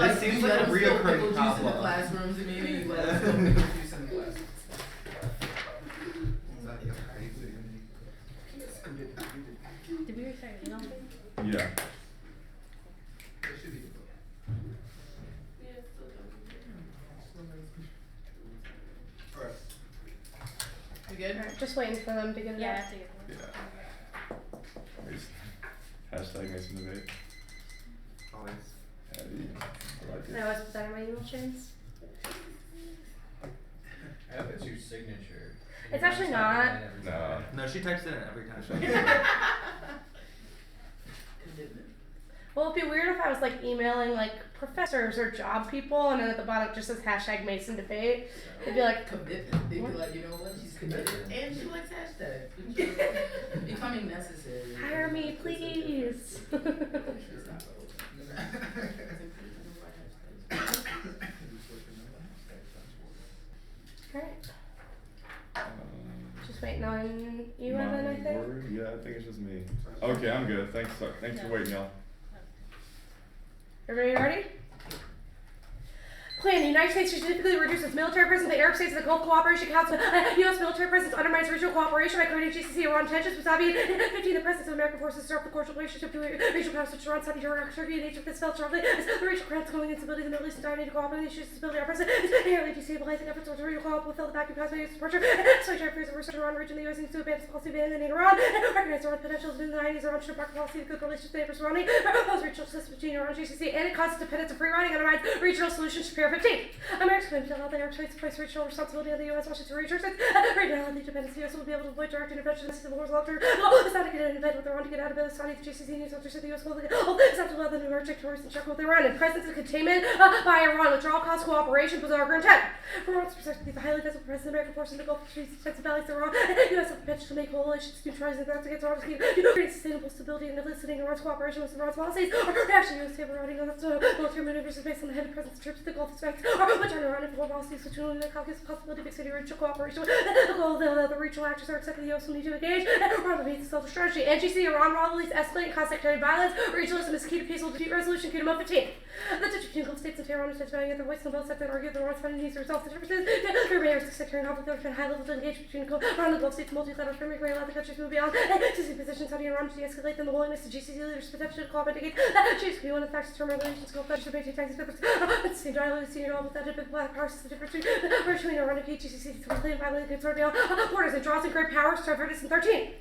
This seems like a reoccurring problem. In the classrooms, and maybe you let us go do some class. Did we restart email thing? Yeah. You good? Alright, just waiting for them to get it Yeah, I out. have to get one. Yeah. Hashtag Mason debate. Always. Heavy. I like I always put that in my email chains. I hope it's your signature. It's actually not. No. No, she types it in every time. Commitment. Well, it'd be weird if I was like emailing like professors or job people and then at the bottom it just says hashtag Mason debate. They'd be like, Commitment. They'd be like, you know what? She's committed. And she likes hashtags. Becoming necessary. hire me, please. Alright, just waiting on you, Evan, I think. Word? Yeah, I think it's just me. Okay, I'm good. Thanks for waiting, y'all. Everybody ready? Plan. The United States significantly reduces military presence in the Arab states of the Gulf Cooperation Council. U.S. military presence undermines regional cooperation by creating GCC Iran tensions with Saudi. 15. The presence of American forces disrupt the cordial relationship between regional powers such as Iran, Saudi, Iraq, Turkey, and Egypt. This felt sharply as the regional crimes going instability in the Middle East and dire need to cooperate with issues of stability. Our president is inherently destabilizing efforts towards regional cooperation will fill the vacuum caused by U.S. departure. So China fears a research Iran region. The U.S. needs to abandon its policy of abandoning Iran and recognize Iran's potential in the 90s. Iran should embark on policy of good relations with neighbors surrounding. Propose regional system between Iran and GCC and it causes dependence of free riding undermines regional solutions. Superior 15. America's going to tell the Arab states to place regional responsibility on the U.S. Washington resources. Regionality dependence. The U.S. will be able to avoid direct intervention in the civil wars long-term. It's not to get in bed with Iran to get out of bed. Saudi, the GCC needs to the U.S. will it's not to allow them to emerge victorious and check with Iran. And presence and containment by Iran. Withdrawal cause cooperation was our intent. For Iran's perspective, the highly visible presence of American forces in the Gulf streets, defensive valleys of Iran. The U.S. has the potential to make coalitions neutralizing threats against Iran, creating sustainable stability and eliciting Iran's cooperation with Iran's policies. Or actually, U.S. favor running on military maneuvers based on the heavy presence of troops in the Gulf strikes, or which are Iran and foreign policies, which will the possibility of extending regional cooperation. The regional actors are accepting the U.S. will need to engage. Iran will need to sell the strategy. NGC Iran rivalries escalating constant sectarian violence. Regionalism is key to peaceful dispute resolution. Key to MoTh 15. The tension between Gulf states and Tehran is valuing their voice on both sides and argue that Iran's funding needs to resolve the differences. There remains sectarian conflict. There has been high levels of engagement between Iran and the Gulf states. Multilateral framework may allow the countries to move beyond existing positions. Saudi and Iran to de-escalate them. The willingness of GCC leaders potentially to cooperate against that change could be one of the factors determining relations. Gulf countries are making taxes difference. At the same dialogue, senior level with that big black power system difference between Iran and GCC to complain violently against beyond borders and draws in great powers to avert this in 13.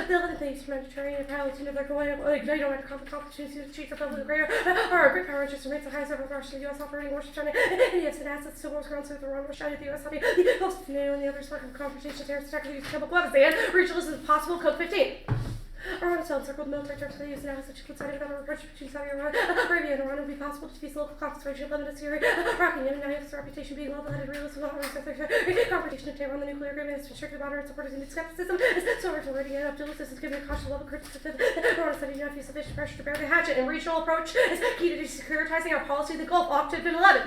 The 11th thing is Mediterranean pilots, they're going ignite on competitions to achieve the public greater or great power interest remains the highest ever rush to the U.S. operating warship China and yes, and assets to wars ground with Iran, China, the U.S. Saudi, the Gulf of NATO, and the other spark of confrontation, terrorist attack, use chemical weapons, and regionalism is possible. Code 15. Iran is encircled military terms for the U.S. and assets coincided about a approach between Saudi Arabia and Iran. It would be possible to defeat local concentration of Lebanon, Syria, Iraq, and Yemen. Now its reputation being level-headed, realistic, confrontation of Tehran. The nuclear agreement has been strictly monitored and supported in its skepticism. So we're already getting up to this is giving a cautious level of criticism. Iran is setting enough sufficient pressure to bear the hatchet. And regional approach is key to securitizing our policy in the Gulf. Octave and 11.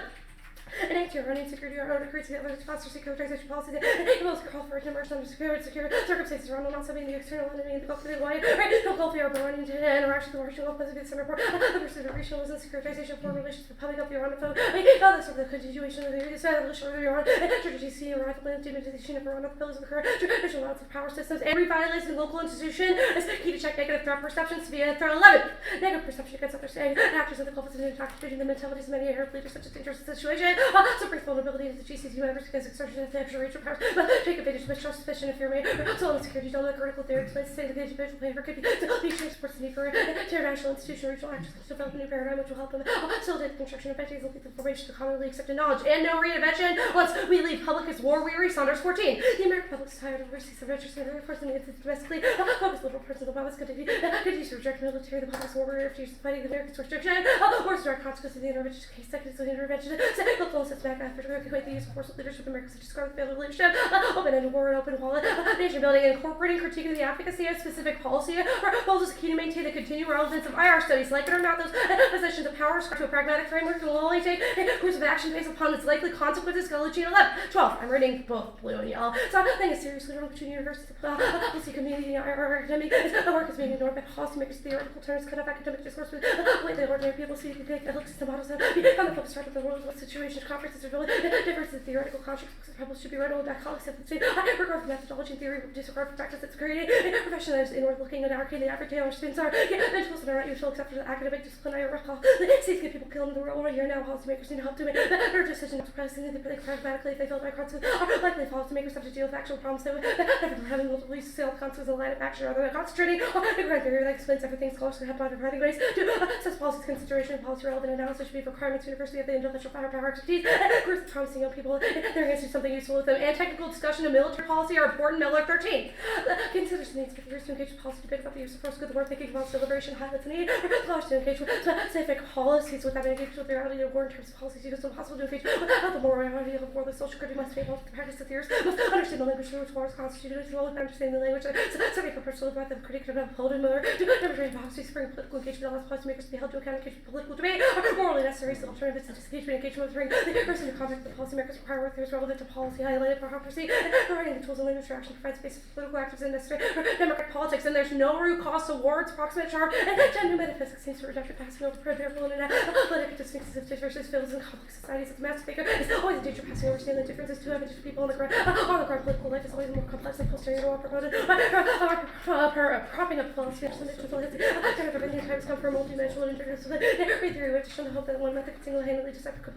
And 18, running security or order creates the faster securitization policy that enables call for emergency under secure circumstances around not something the external enemy in the Gulf of the Hawaii, right? No Gulf War running to interaction with the Washington Gulf Pacific Center report. The pursuit of regionalism, securitization, foreign relations with the public of Iran and foe. This of the continuation of the establishment of Iran, GCC, arrival and demonization of Iran, the pillars of the current traditional routes of power systems, and revitalizing local institution is key to check negative threat perceptions via threat 11. Negative perception against understanding actors of the Gulf is an intoxicating the mentalities of many Arab leaders such as dangerous situation. So brief vulnerability to the GCC members against exertion of the extra regional powers, but take advantage of mutual suspicion if you're made. So on security, don't let critical theory explains the state of the individual paper could be to supports the need for international institutional regional actors to develop a new paradigm which will help them facilitate the construction of entities and lead the formation of commonly accepted knowledge. And no reinvention once we leave public is war weary. Saunders 14. The American public is tired of overseas interventions and the person needs domestically focused liberal principle Obama's continues to reject military. The public's war weary refused fighting the Americans' restriction. Worst direct consequence of the intervention case seconds of the intervention. all systematic effort to equate the use of forceful leadership in America, such as Scarlet Failed Leadership, open-ended war and open wallet, nation building, and incorporating critique of the advocacy of specific policy, proposals key to maintain the continued relevance of IR studies, like it or not, those positions of power to a pragmatic framework will only take a course of action based upon its likely consequences. Gallagher 11. 12. I'm reading both blue and yellow. So I think it's seriously wrong between universities, policy community, IR academic. The work is being ignored by policymakers. Theoretical terms cut off academic discourse with the ordinary people see the big looks to models and become the focus of the world. What situations, conferences are really different in theoretical constructs. Books and published should be read only by colleagues of the same. Regard for methodology and theory, disregard for practice that's creating a profession that is inward looking and arcane. The average day students are mentors that are not useful except for the academic discipline. I recall the states get people killed in the world right here now. Policymakers need to help to make better decisions. Practicing they pragmatically if they feel by crowds likely policymakers have to deal with actual problems that never having multiple use to consequences of line of action rather than concentrating on a grand theory that explains everything. Scholars can have by providing ways to assess policy's consideration and policy relevant analysis should be requirements to university of the intellectual firepower expertise. Groups of promising young people their hands do something useful with them. And technical discussion of military policy are important. Miller 13. Considers the needs for theories to engage in policy debate about the use of force, good the work thinking about deliberation, highlights the need for scholars to engage with specific policies without engaging with the reality of war in terms of policies. It is impossible to engage without the moral reality of war. The social critic must be able to practice the theories, must understand the language through which war is constituted, as well as understanding the language. Study for personal breadth of critic to uphold and Miller to demonstrate policies spring political engagement allows policymakers to be held to account in political debate are morally necessary. So alternatives to disengagement engagement with the person in contact with the policymakers require work that is relevant to policy, highlighted bureaucracy, providing the tools and language for action provides space for political actors and necessary for democratic politics. And there's no root cause to wards, proximate charm, and genuine metaphysics seems to reject passing over preparative and analytic distinctions of diverse fields and complex societies. As a mass thinker, it's always a danger passing over the differences to evidence to people on the ground. Political life is always more complex than posterior or promoted. Propping up policy of many times come from multidimensional and interdisciplinary theory, which should hope that one method can single-handedly decipher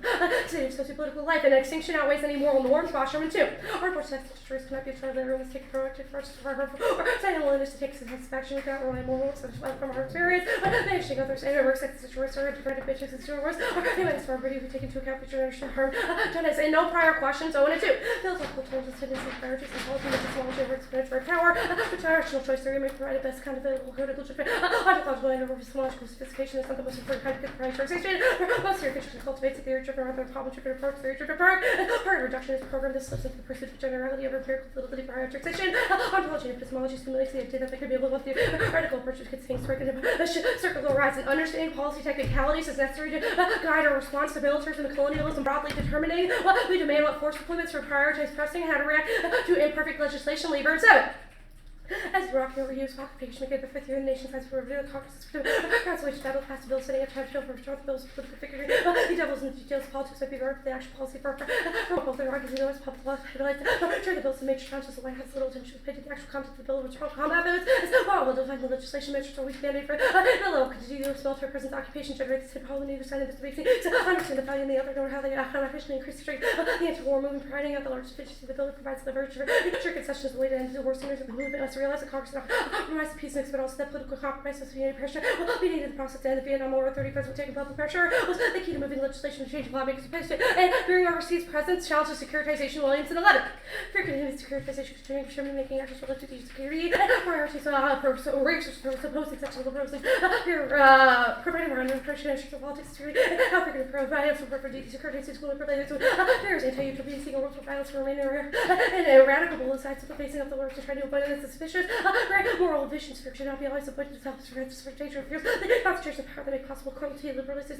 socio-political life, and extinction outweighs any moral norms. Washerman 2. Our board says choice cannot be a trial that everyone must take proactive first for her or sign a willingness to take satisfaction without relying moral such from our experience. But managing others and it works like the choice or different bitches and still worse. Anyways, for everybody who take into account future understand harm. Tennis and no prior questions. 0 and 2. Philosophical terms of tendencies, priorities, and policy with technology over exponential power. The directional choice theory may provide the best kind of available critical judgment. Ontological and over epistemological sophistication is not the most important kind of good prioritization. Most theory cultivates a theory-driven rather than problem-driven approach. Theory-driven part of reduction is a program that slips into the pursuit of generality over empirical validity prioritization. Ontology and epistemology stimulates the idea that they could be able to theoretical approach which gets things circular horizon. Understanding policy technicalities is necessary to guide our response to militarism and colonialism, broadly determining what we demand, what force deployments for prioritize pressing, and how to react to imperfect legislation. Lieber 7. As Iraqi overuse occupation again the fifth year in the nation size for review the Congress consolation battle passed a bill setting up time to for return the bills political figure the devils in the details of politics might be regarded for the actual policy for both the Iraqis and the US public law highlights sure the bills and major challenges the White House little attention was paid to the actual content of the bill which combat those as well will define the legislation measures are weak mandate for the low continue the military presence occupation generates the problem neither side of this debate to understand the value in the other nor how they efficiently increase the strength the anti-war movement providing out the largest efficiency the bill that provides the verge for sure concessions the way to end the war centers of the movement to realize that Congress not compromise the peace mix, but also that political compromise with unity pressure will be needed in the process to end the Vietnam War. 35 will take public pressure was the key to moving legislation and changing lawmakers' opinion. And during overseas presence, challenge of securitization. Williamson 11. Fear continuing securitization, continuing Sherman making actions related to security and priorities opposing such a liberalism. Providing around impression of politics, security, how they're going to provide support for securitization related to there's anti-utopia, seeking world for violence for remaining and radical asides of facing up the words to try to avoid it suspicious. Moral visions friction not be always avoided self-expectation of fears the concentration of power that make possible cruelty and liberalism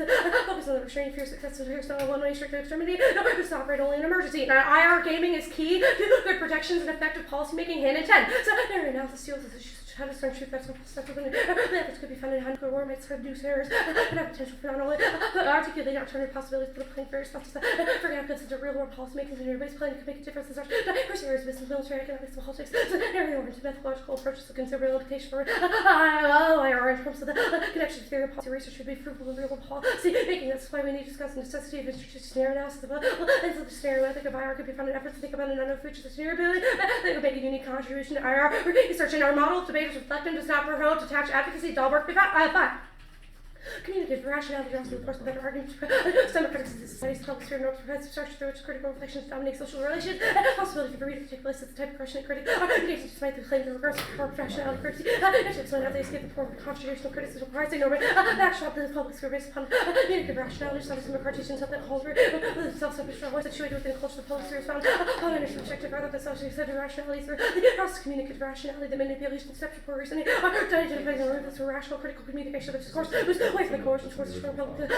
focus on the restraining fear success of fears not a one-way strict extremity no purpose to operate only in emergency. Now IR gaming is key to good protections and effective policy making hand in hand. So narrative analysis deals with issues how to strength truth that's perspective and efforts could be found in how to war makes new errors and have potential for not only articulate alternative possibilities but applying various responses for example consider real world policy making and everybody's planning could make a difference in such diverse areas business military economics and politics so narrative oriented methodological approaches to consider implementation for IR in terms of the connection to theory of policy research should be fruitful in real world policy making. That's why we need to discuss the necessity of strategic scenario analysis of the scenario ethic of IR could be found in efforts to think about an unknown future scenario ability that could make a unique contribution to IR research in our model debate. Debaters reflect and does not promote detached advocacy. Dahlberg 5. communicative rationality draws to the course of better arguments, stem critics of society's public sphere, norms, provides structure through which critical reflections dominate social relations, possibility for reading to take place as the type of question a critic engages despite the claim of regressive rationality criticism, to explain how they escape the form of constitutional criticism, rising over the actual of the public sphere based upon communicative rationality, studies from Cartesian something called self-sufficient struggle situated within the culture of the public sphere is found on an initial perspective rather than social rationality through the process of communicative rationality, the manipulation, conceptual for reasoning, to identify the roots of rational critical communication, which of course was away from the coercion towards the strong public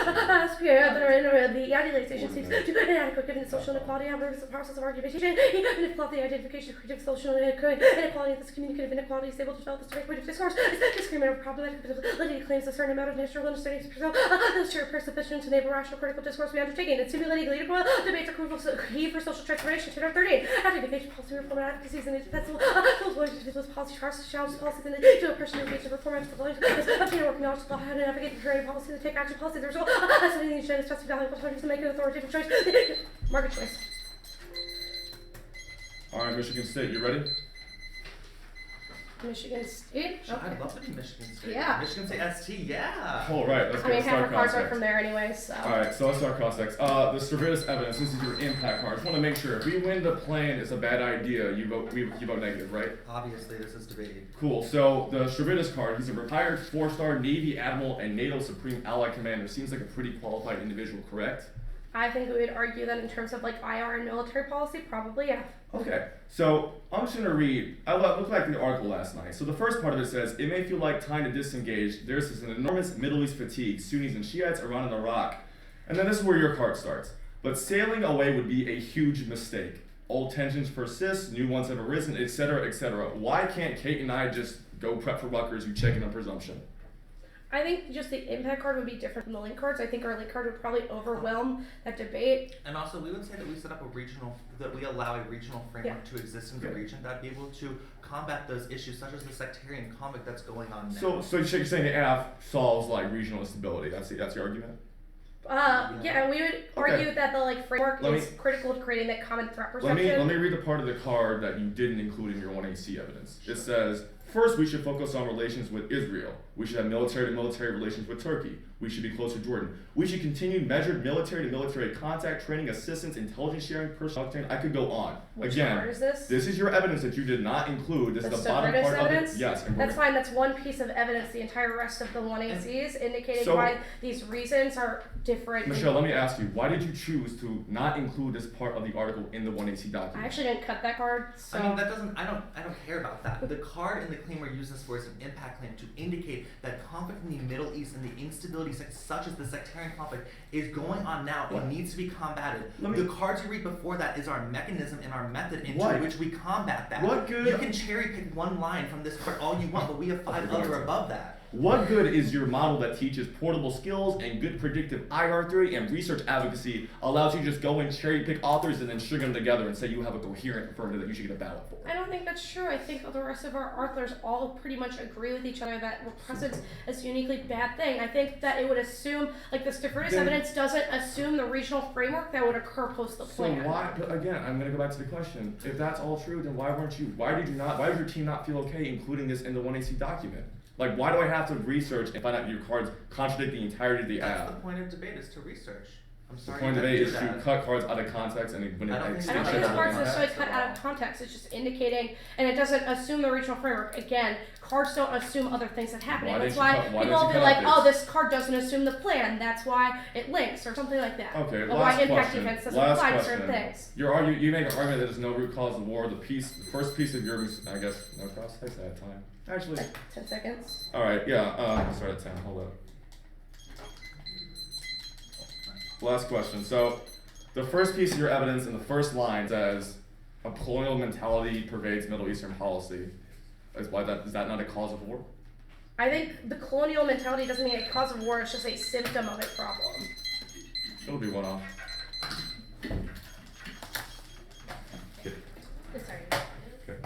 sphere. The idealization seems to be inadequate given the social inequality. However, it's a process of argumentation. Even if the identification of creative social inequality of this communicative inequality is able to develop this direct point of discourse, is disagreement over problematic validity claims a certain amount of natural understanding to preserve those shared presuppositions to enable rational critical discourse we undertaking and stimulating legal debates are crucial key for social transformation. Chapter 13. Identification, policy reform, and advocacies and indispensable tools related to those policy challenges and to a person who engage in reform and obtain working knowledge of law and navigate the creative policy to take action policy. The result of studying the agenda specific valuable alternatives to make an authoritative choice. Market choice. Alright, Michigan State, you ready? Michigan State? I'd love to be Michigan State. Yeah. Michigan State ST, yeah. Alright, let's I mean, get half our start cards are context. from there anyway, so. Alright, so let's start context. The Servetus evidence, this is your impact card. I just want to make sure, if we win the plan, it's a bad idea, you vote negative, right? Obviously, this is debated. Cool, so the Servetus card, he's a retired 4-star Navy Admiral and NATO Supreme Allied Commander. Seems like a pretty qualified individual, correct? I think we would argue that in terms of like IR and military policy, probably, yeah. Okay, so I'm just gonna read, I looked back at the article last night. So the first part of it says, it may feel like time to disengage. There's an enormous Middle East fatigue, Sunnis and Shiites around in Iraq. And then this is where your card starts. But sailing away would be a huge mistake. Old tensions persist, new ones have arisen, etc., etc. Why can't Kate and I just go prep for Rutgers, you check in on presumption? I think just the impact card would be different from the link cards. I think our link card would probably overwhelm that debate. And also, we would say that we set up that we allow a regional framework to exist in the region that be able to combat those issues, such as the sectarian conflict that's going on now. So you're saying the AF solves like regional instability, that's your argument? Yeah, we would argue that the like framework is critical to creating that common threat perception. Let me read the part of the card that you didn't include in your 1AC evidence. It says, first, we should focus on relations with Israel. We should have military-to-military relations with Turkey. We should be close to Jordan. We should continue measured military-to-military contact, training, assistance, intelligence sharing, personnel training. I could go on. Which Again, part is this? This is your evidence that you did not include. This is the bottom Servetus part evidence? of it. Yes. That's fine. That's one piece of evidence. The entire rest of the 1ACs indicating why these reasons are different. Michelle, let me ask you, why did you choose to not include this part of the article in the 1AC document? I actually didn't cut that card, so. I mean, that doesn't, I don't care about that. The card and the claim we're using this for is an impact claim to indicate that conflict in the Middle East and the instability such as the sectarian conflict is going on now and needs to be combated. The cards you read before that is our mechanism and our method into which we combat that. What good? You can cherry pick one line from this card all you want, but we have 5 other above that. What good is your model that teaches portable skills and good predictive IR theory and research advocacy allows you to just go and cherry pick authors and then string them together and say you have a coherent affirmative that you should get a ballot for? I don't think that's true. I think the rest of our authors all pretty much agree with each other that presence is a uniquely bad thing. I think that it would assume, like the Servetus evidence doesn't assume the regional framework that would occur post the plan. So why, but again, I'm gonna go back to the question. If that's all true, then why did your team not feel okay including this in the 1AC document? Like, why do I have to research and find out your cards contradict the entirety of the ad? That's the point of debate, is to research. I'm sorry. The point of debate is to cut cards out of context and when I don't it think I don't think this part's Yeah. necessarily cut out of context. It's just indicating, and it doesn't assume the regional framework. Again, cards don't assume other things that happen. Why That's didn't why you cut- why people didn't will you be cut like, out oh, this card doesn't assume the plan. That's why it links, or something like that. Okay, Or last why impact question. defense doesn't Last apply to question. certain things. You make an argument that there's no root cause of war. The first piece of your, I guess, no cross. I said time. Actually. Like 10 seconds. All right, yeah. Start at 10. Hold up. Last question. So, the first piece of your evidence in the first line says a colonial mentality pervades Middle Eastern policy. Is that not a cause of war? I think the colonial mentality doesn't mean a cause of war. It's just a symptom of a problem. It'll be one off. Sorry. Okay.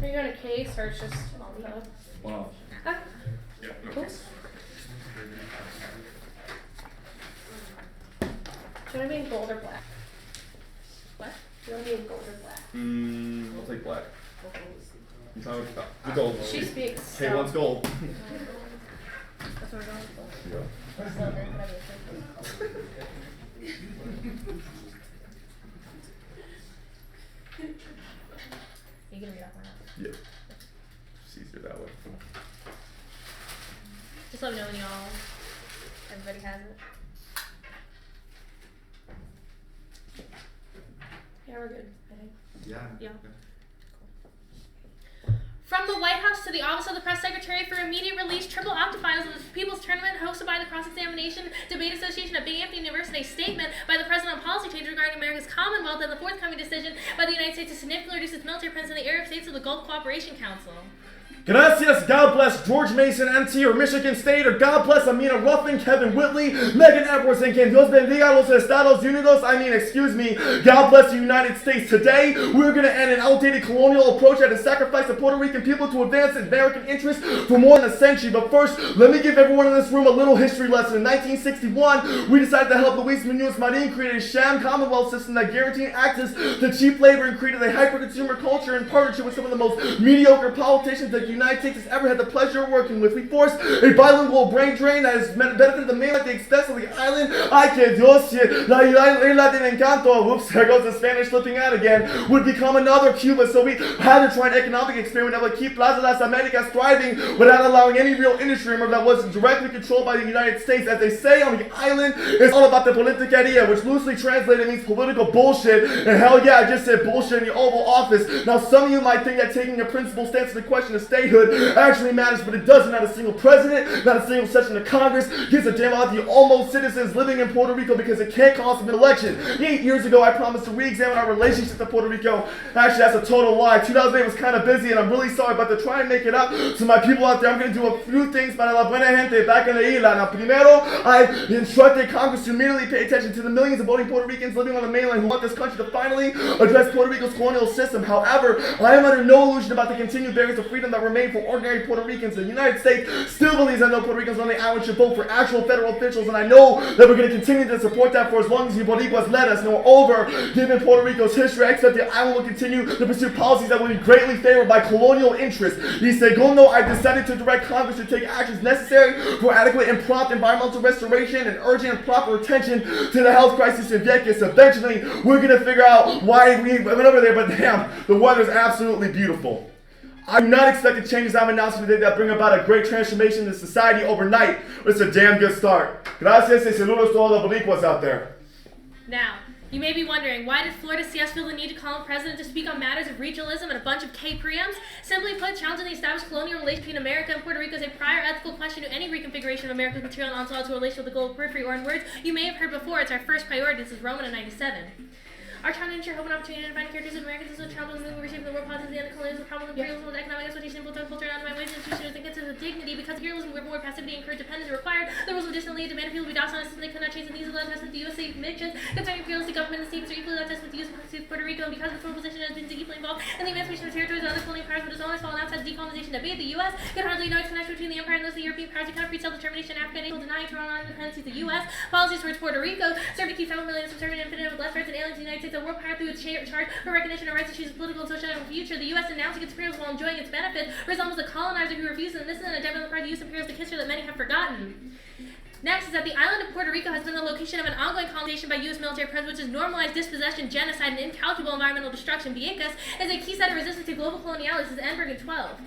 Are you going to case or it's just on the? Wow. Ah, Yeah, no cool. case. Do you want to be in gold or black? What? Do you want to be in gold or black? I'll take black. You tell me the gold. She speaks. K one's gold. That's what we're going for. Yeah. Or silver, whatever. You can read off my notes. Yeah. It's easier that way. Just let me know when y'all, everybody has it. Yeah, we're good, I think. Yeah. Yeah. Okay. From the White House to the Office of the Press Secretary for immediate release, triple octa-finals of the People's Tournament hosted by the Cross-Examination Debate Association at Big Anthony University, statement by the President on policy change regarding America's Commonwealth, and the forthcoming decision by the United States to significantly reduce its military presence in the Arab states of the Gulf Cooperation Council. Gracias, God bless George Mason, MT, or Michigan State, or God bless Amina Ruffin, Kevin Whitley, Megan Edwards, and que Dios bendiga a los Estados Unidos. Excuse me, God bless the United States. Today, we're going to end an outdated colonial approach that has sacrificed the Puerto Rican people to advance American interests for more than a century. But first, let me give everyone in this room a little history lesson. In 1961, we decided to help Luis Munoz Marin create a sham Commonwealth system that guaranteed access to cheap labor and created a hyper-consumer culture in partnership with some of the most mediocre politicians that the United States has ever had the pleasure of working with. We forced a bilingual brain drain that has benefited the mainland at the expense of the island. Ay que Dios, la isla de encanto. Whoops, there goes the Spanish slipping out again. Would become another Cuba, so we had to try an economic experiment that would keep Plaza Las Americas thriving without allowing any real industry that wasn't directly controlled by the United States. As they say on the island, it's all about the politiqueria, which loosely translated means political bullshit. And hell yeah, I just said bullshit in the Oval Office. Now, some of you might think that taking a principled stance to the question of statehood actually matters, but it doesn't. Not a single president, not a single session of Congress gives a damn about the almost citizens living in Puerto Rico because it can't cost them an election. 8 years ago, I promised to re-examine our relationship to Puerto Rico. Actually, that's a total lie. 2008 was kind of busy, and I'm really sorry, but to try and make it up to my people out there, I'm going to do a few things para la buena gente back in the isla. Now, primero, I instructed Congress to immediately pay attention to the millions of voting Puerto Ricans living on the mainland who want this country to finally address Puerto Rico's colonial system. However, I am under no illusion about the continued barriers of freedom that remain for ordinary Puerto Ricans. The United States still believes that no Puerto Ricans on the island should vote for actual federal officials, and I know that we're going to continue to support that for as long as the Boricuas let us. Moreover, given Puerto Rico's history, I expect the island will continue to pursue policies that will be greatly favored by colonial interests. Y segundo, I decided to direct Congress to take actions necessary for adequate and prompt environmental restoration and urgent and proper attention to the health crisis in Vieques. Eventually, we're going to figure out why we went over there, but damn, the weather's absolutely beautiful. I'm not expecting changes I'm announcing today that bring about a great transformation in society overnight, but it's a damn good start. Gracias y saludos to all the Boricuas out there. Now, you may be wondering, why did Florida CS feel the need to call on President to speak on matters of regionalism and a bunch of K-preems? Simply put, challenging the established colonial relationship between America and Puerto Rico is a prior ethical question to any reconfiguration of America's material and onslaught to a relation with the global periphery, or in words you may have heard before, it's our first priority. This is Roman in 97. Our challenge to ensure hope and opportunity to find characters of Americans is a challenge in the reshaping the world politics, the end of colonialism, the problem of imperialism, with economic exploitation, influence, culture, and undermine ways institutions and consider the dignity. Because imperialism, where passivity encouraged dependence required, the rules of distant lead demanded people be docile and they could not change, and these are the testament to the USA convictions concerning imperialistic government and states are equally testament to the U.S. of Puerto Rico. And because the foreign position has been deeply involved in the emancipation of territories and other colonial powers, but has always fallen outside the decolonization debate, the U.S. can hardly know its connection between the empire and those of the European powers who cannot free self-determination in Africa and able to deny internal independence to the U.S. Policies towards Puerto Rico serve to keep 7 million subservient and infinite with less rights and aliens in the United States. The world power through its charge for recognition of rights to choose a political and social future. The U.S. announcing its imperialism while enjoying its benefits resembles a colonizer who refuses, and this is an indictment of the U.S. imperialistic history that many have forgotten. Next is that the island of Puerto Rico has been the location of an ongoing colonization by U.S. military presence, which has normalized dispossession, genocide, and incalculable environmental destruction. Vieques is a key set of resistance to global colonialism. This is Enberg in 12.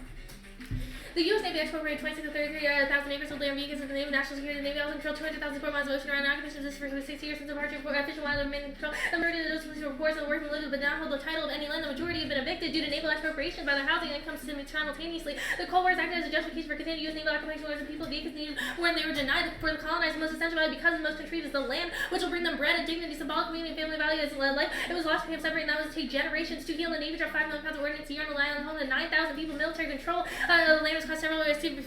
The U.S. Navy expropriated 26 to 33,000 acres of land. Vieques and the Navy National Security. The Navy also controlled 200,000 square miles of ocean around occupation of this for 60 years since the departure of official wildlife remaining control. The majority of those police reports of the working living but not hold the title of any land. The majority have been evicted due to naval expropriation by their housing income simultaneously. The Cold War has acted as a justification for continued U.S. naval occupation whereas the people of Vieques needed when they were denied for the colonized. The most essential value because the most countries is the land, which will bring them bread and dignity, symbolic meaning, and family value as life. It was lost to become separate, and that was to take generations to heal. The Navy dropped 5 million pounds of ordnance a year on the island home to 9,000 people military control. The land was caused several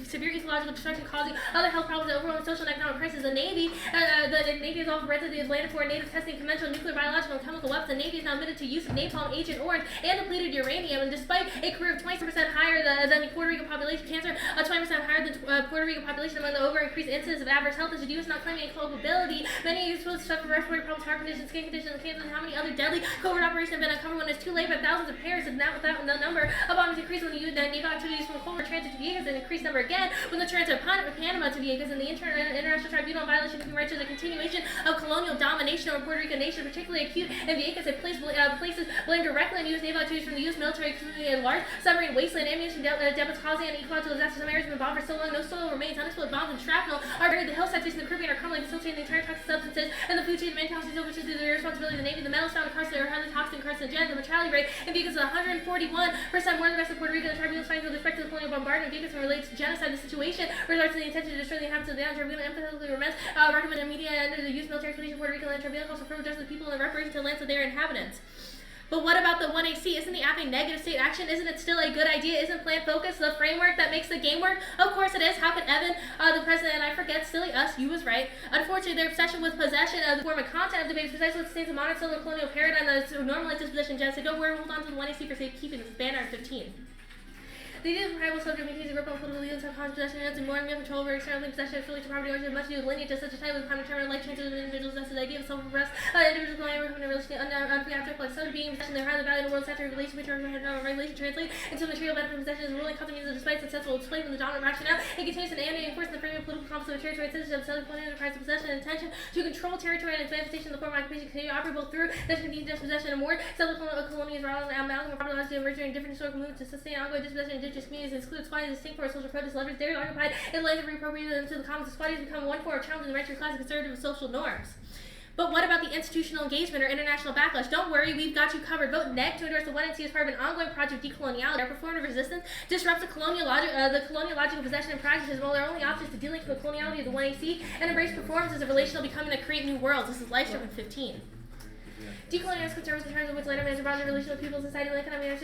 severe ecological destruction, causing other health problems and overwhelming social and economic crisis. The Navy is also rented the Atlantic for native testing conventional nuclear, biological, and chemical weapons. The Navy is now admitted to use of napalm, Agent Orange, and depleted uranium. And despite a career of 20% higher than the Puerto Rico population, cancer 20% higher than Puerto Rico population among the over-increased incidence of adverse health, as the U.S. not claiming a culpability. Many youths will suffer respiratory problems, heart conditions, skin conditions, and cancer. And how many other deadly covert operations have been uncovered when it's too late? But thousands of pairs have now without the number of bombings increased when the naval activities from Cold War transit to Vieques, and increased number again when the transit of Panama to Vieques, and the International Tribunal violation of human rights is a continuation of colonial domination over Puerto Rican nation, particularly acute in Vieques. It places blame directly on U.S. naval activities from the U.S. military community at large. Submarine wasteland, ammunition depots causing an ecological disaster. Some areas have been bombed for so long, no soil remains. Unexploded bombs and shrapnel are buried. The hillsides facing the Caribbean are crumbling, facilitating the entire toxic substances and the food chain. Many toxins which is the responsibility of the Navy. The metals found in carcinogenic are highly toxic and carcinogenic. The mortality rate in Vieques is 141% more than the rest of Puerto Rico. The tribunal's findings with respect to the colonial bombardment of Vieques and relates to genocide. The situation results in the intention to destroy the inhabitants of the island. Tribunal empathetically recommend immediate end of the U.S. military expedition in Puerto Rico. And the tribunal calls for further justice to the people and the reparation to lands of their inhabitants. But what about the 1AC? Isn't the app a negative state action? Isn't it still a good idea? Isn't plan focus the framework that makes the game work? Of course it is. How could Evan, the president, and I forget, silly us, you was right. Unfortunately, their obsession with possession of the form and content of debate is precisely what sustains the modern civil colonial paradigm that is normalized disposition. Genocide. Don't worry, hold on to the 1AC for safekeeping. This is banner 15. The idea of tribal subject maintains a grip on political legal self-conscious possession units and more and more control over external possession of affiliate to property ownership much to do with lineage at such a time with time determined life changes of individuals. That's the idea of self-repressed individuals going over a relation unfree after like some being possession. They're highly valued in the world saturated relation which regulation translate into material benefit from possession as a ruling company uses despite successful enslavement in the dominant rationale. It contains an animating force in the frame of political conflict of territory and citizenship, selling planning enterprise of possession and intention to control territory and its manifestation in the form of occupation continue to operate both through dispossession and more. Colonies are all an amalgam of property and originating different historical movements to sustain ongoing dispossession in indigenous communities and exclude squatting distinct from social protest leverage. They're occupied and lands reappropriated into the commons. The squatting has become one form of challenging the right to class and conservative social norms. But what about the institutional engagement or international backlash? Don't worry, we've got you covered. Vote NEG to endorse the 1NC as part of an ongoing project of decoloniality. Our performative resistance disrupts the colonial logic of possession and practices, while their only option is to delink the coloniality of the 1AC and embrace performance as a relational becoming that create new worlds. This is Lifestrip in 15. Decolonialist concerns in terms of which later managed broader relation with people, society, and economy,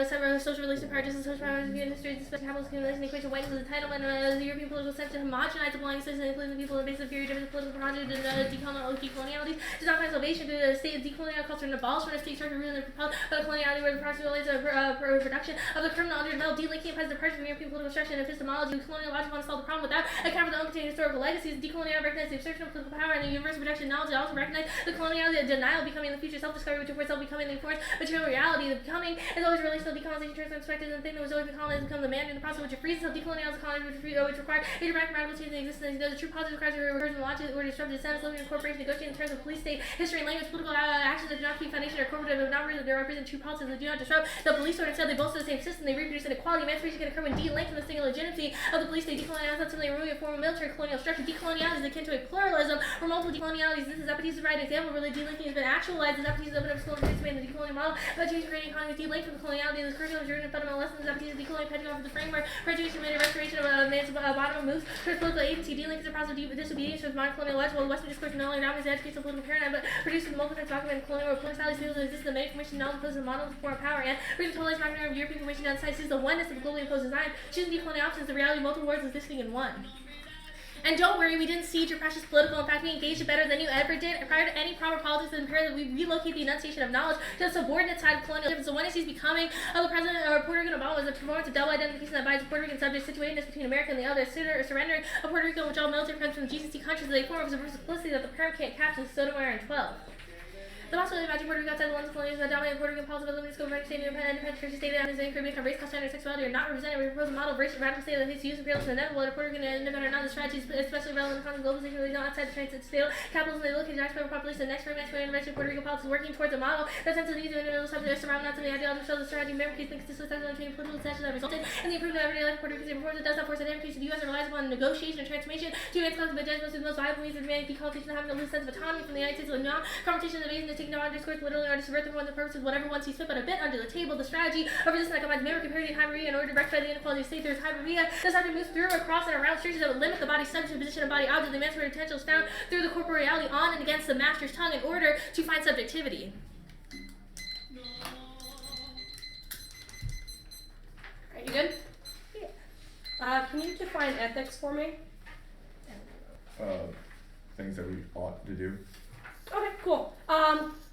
several social relations, power, justice, social power, history, especially capitalist accumulation, equation, whiteness, entitlement, the European political section, homogenize the belonging citizens, including the people in the base of period of political project, and decoloniality, does not find salvation through the state of decolonial culture and abolishment of state structure rooted and propelled by the coloniality where the process relates to production of the criminal underdeveloped, delinking implies departure from European political structure and epistemology. Colonial logic wants to solve the problem without account for the uncontained historical legacies. Decoloniality recognizes the absorption of political power and the universal production of knowledge. It also recognizes the coloniality of denial becoming the future self-discovery, which reports self-becoming the force material reality. The becoming is always relational decolonization, transfer perspective, and the thing that was always been colonized become the man in the process which frees itself. Decolonializes colony, which required a direct radical change in existence. The true positive crisis recurs in logic or disrupted sense, living in corporation, negotiating in terms of police state, history, and language, political actions that do not keep foundation or corporate of not really represent true politics that do not disrupt the police state. Instead, they bolster the same system. They reproduce inequality. Emancipation can occur when de-linked from the single legitimacy of the police state. Decoloniality is not simply removing a form of military colonial structure. Decoloniality is akin to a pluralism or multiple decolonialities. This is Zapatistas' right example where the de-linking has been actualized. The Zapatistas open up school and participate in the decolonial model, but changing creating economies de-linked from the coloniality of the curriculum, journey, and fundamental lessons. The Zapatistas decolonial pedagogy offers the framework for education and restoration of man's bottom moves towards political agency. De-link is a process of disobedience towards modern colonial logic, while the Western discourse not only dominates the educational political paradigm, but produces the multiple documented colonial or political styles that exist in the main information knowledge opposed to the model of foreign power, and brings the totalized marketing of European information downside sees the oneness of the globally imposed design. Choosing decolonial options, the reality of multiple worlds existing in one. And don't worry, we didn't siege your precious political. In fact, we engaged it better than you ever did. Prior to any proper politics, it's imperative that we relocate the enunciation of knowledge to the subordinate side of colonialism. So when he's becoming the president of Puerto Rican Obama was a performance of double identification that binds Puerto Rican subjects situatedness between America and the other, surrendering of Puerto Rico, which all military comes from GCC countries, as a form of simplicity that the parent can't catch in Sotomayor in 12. The possibility of imagine Puerto Rico outside the lines of colonialism that dominate Puerto Rican policy of limited scope of state independent church state and the Caribbean from race, culture, and sexuality are not represented. We propose a model of racial radical state that takes use imperialism and inevitable at Puerto Rican independent. Not the strategy is especially relevant in the context of globalization, really not outside the transit scale. Capitalism, they look at the taxpayer population, the next intervention of Puerto Rican politics working towards a model that sends the needs of individual subjects surrounding not to the ideology of the strategy. Member keeps inconsistent between political tension that resulted in the improvement of everyday life of Puerto Rican performance. It does not force a democracy to the U.S. and relies upon negotiation and transformation to advance conflict, but judgments with the most viable means of demanding decolonization, having a loose sense of autonomy from the United States, with non-confrontation and evasion, to take no on discourse literally or to subvert the one's purposes, whatever one sees fit, but a bit under the table. The strategy of resistance that combines memory, comparison, and hyperia in order to rectify the inequality of state. There is hyperia. This hyperia moves through, across, and around structures that would limit the body's subject position of body object. The emancipatory potential is found through the corporeality on and against the master's tongue in order to find subjectivity. Alright, you good? Yeah. Can you define ethics for me? Things that we ought to do. Okay, cool.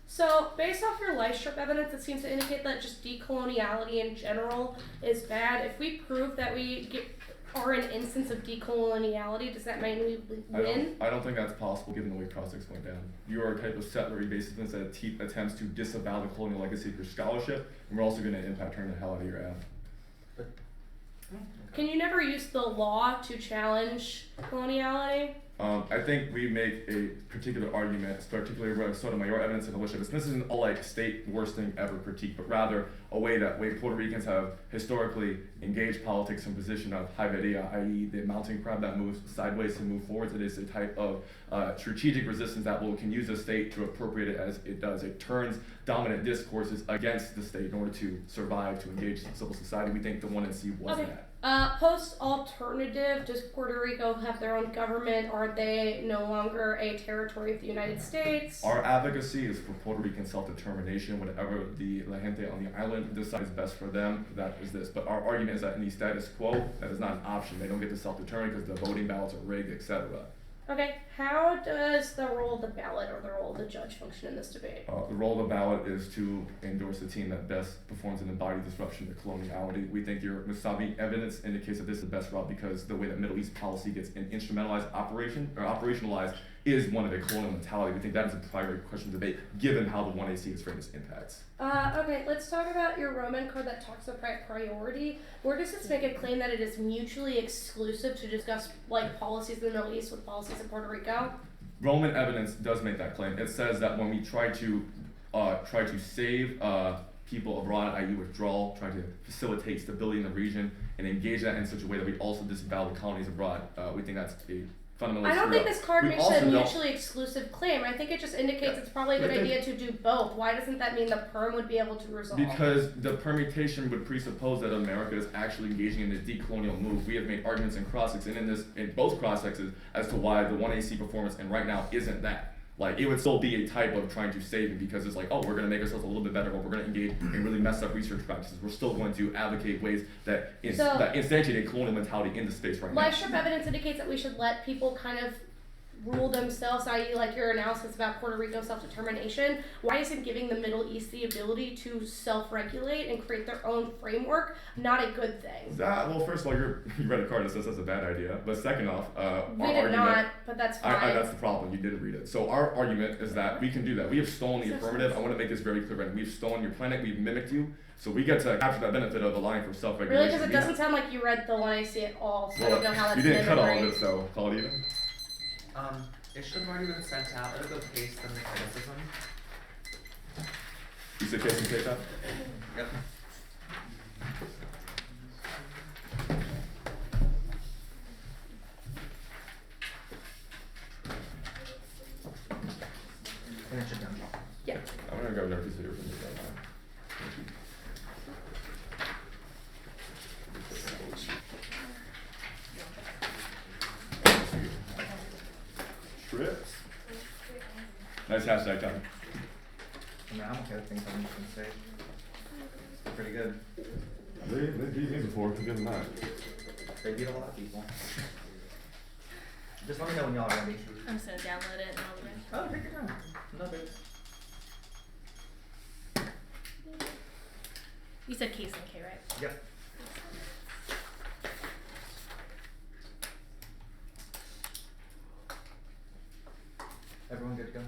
So based off your life strip evidence, it seems to indicate that just decoloniality in general is bad. If we prove that are an instance of decoloniality, does that mean we win? I don't think that's possible given the way cross-sects went down. You are a type of settler basicness that attempts to disavow the colonial legacy of your scholarship, and we're also going to impact turn the hell out of your ad. Can you never use the law to challenge coloniality? I think we make a particular argument, particularly with Sotomayor evidence and militia. This isn't a like state worst thing ever critique, but rather a way Puerto Ricans have historically engaged politics from a position of hybridía, i.e. the mounting crab that moves sideways to move forwards. It is a type of strategic resistance that can use the state to appropriate it as it does. It turns dominant discourses against the state in order to survive, to engage civil society. We think the 1NC was that. Post-alternative, does Puerto Rico have their own government? Are they no longer a territory of the United States? Our advocacy is for Puerto Rican self-determination. Whatever the La Gente on the island decides best for them, that is this. But our argument is that in the status quo, that is not an option. They don't get to self-determine because the voting ballots are rigged, etc. Okay, how does the role of the ballot or the role of the judge function in this debate? The role of the ballot is to endorse the team that best performs an embodied disruption to coloniality. We think your Musavi evidence indicates that this is the best route because the way that Middle East policy gets instrumentalized operationalized is one of a colonial mentality. We think that is a primary question of debate given how the 1AC is framed its impacts. Okay, let's talk about your Roman card that talks about priority. Where does this make a claim that it is mutually exclusive to discuss like policies in the Middle East with policies in Puerto Rico? Roman evidence does make that claim. It says that when we try to save people abroad, i.e. withdrawal, try to facilitate stability in the region, and engage that in such a way that we also disavow the colonies abroad, we think that's a fundamentally I don't think this card makes a mutually don't. Exclusive claim. I think it just indicates it's probably a good idea to do both. Why doesn't that mean the perm would be able to resolve? Because the permutation would presuppose that America is actually engaging in this decolonial move. We have made arguments in cross-sects and in both cross-sects as to why the 1AC performance and right now isn't that. Like, it would still be a type of trying to save it because it's like, oh, we're going to make ourselves a little bit better, but we're going to engage in really messed up research practices. We're still going to advocate ways that instantiate a colonial mentality in the space right now. Life strip evidence indicates that we should let people kind of rule themselves, i.e. like your analysis about Puerto Rico self-determination. Why isn't giving the Middle East the ability to self-regulate and create their own framework not a good thing? Well, first of all, you read a card that says that's a bad idea. But second off, we did not, but that's fine. That's the problem. You didn't read it. So our argument is that we can do that. We have stolen the affirmative. I want to make this very clear. Right? We've stolen your planet. We've mimicked you. So we get to capture that benefit of allowing for self-regulation. Really? Because it doesn't sound like you read the 1AC at all, so I don't know how that's you didn't cut all of it, so call it even. It should have already been sent out. It'll go paste in the criticism. You said case and take that? Yep. And it should be on top. Yeah. I'm gonna go notice it from the other line. Trips. Nice hashtag time. I mean, I'm okay with things I'm just gonna say. Pretty good. They beat me before, good than that. They beat a lot of people. Just let me know when y'all are ready. I'm just gonna download it and I'll be ready. Oh, take your time. No big. You said case and K, right? Yep. Everyone good to go?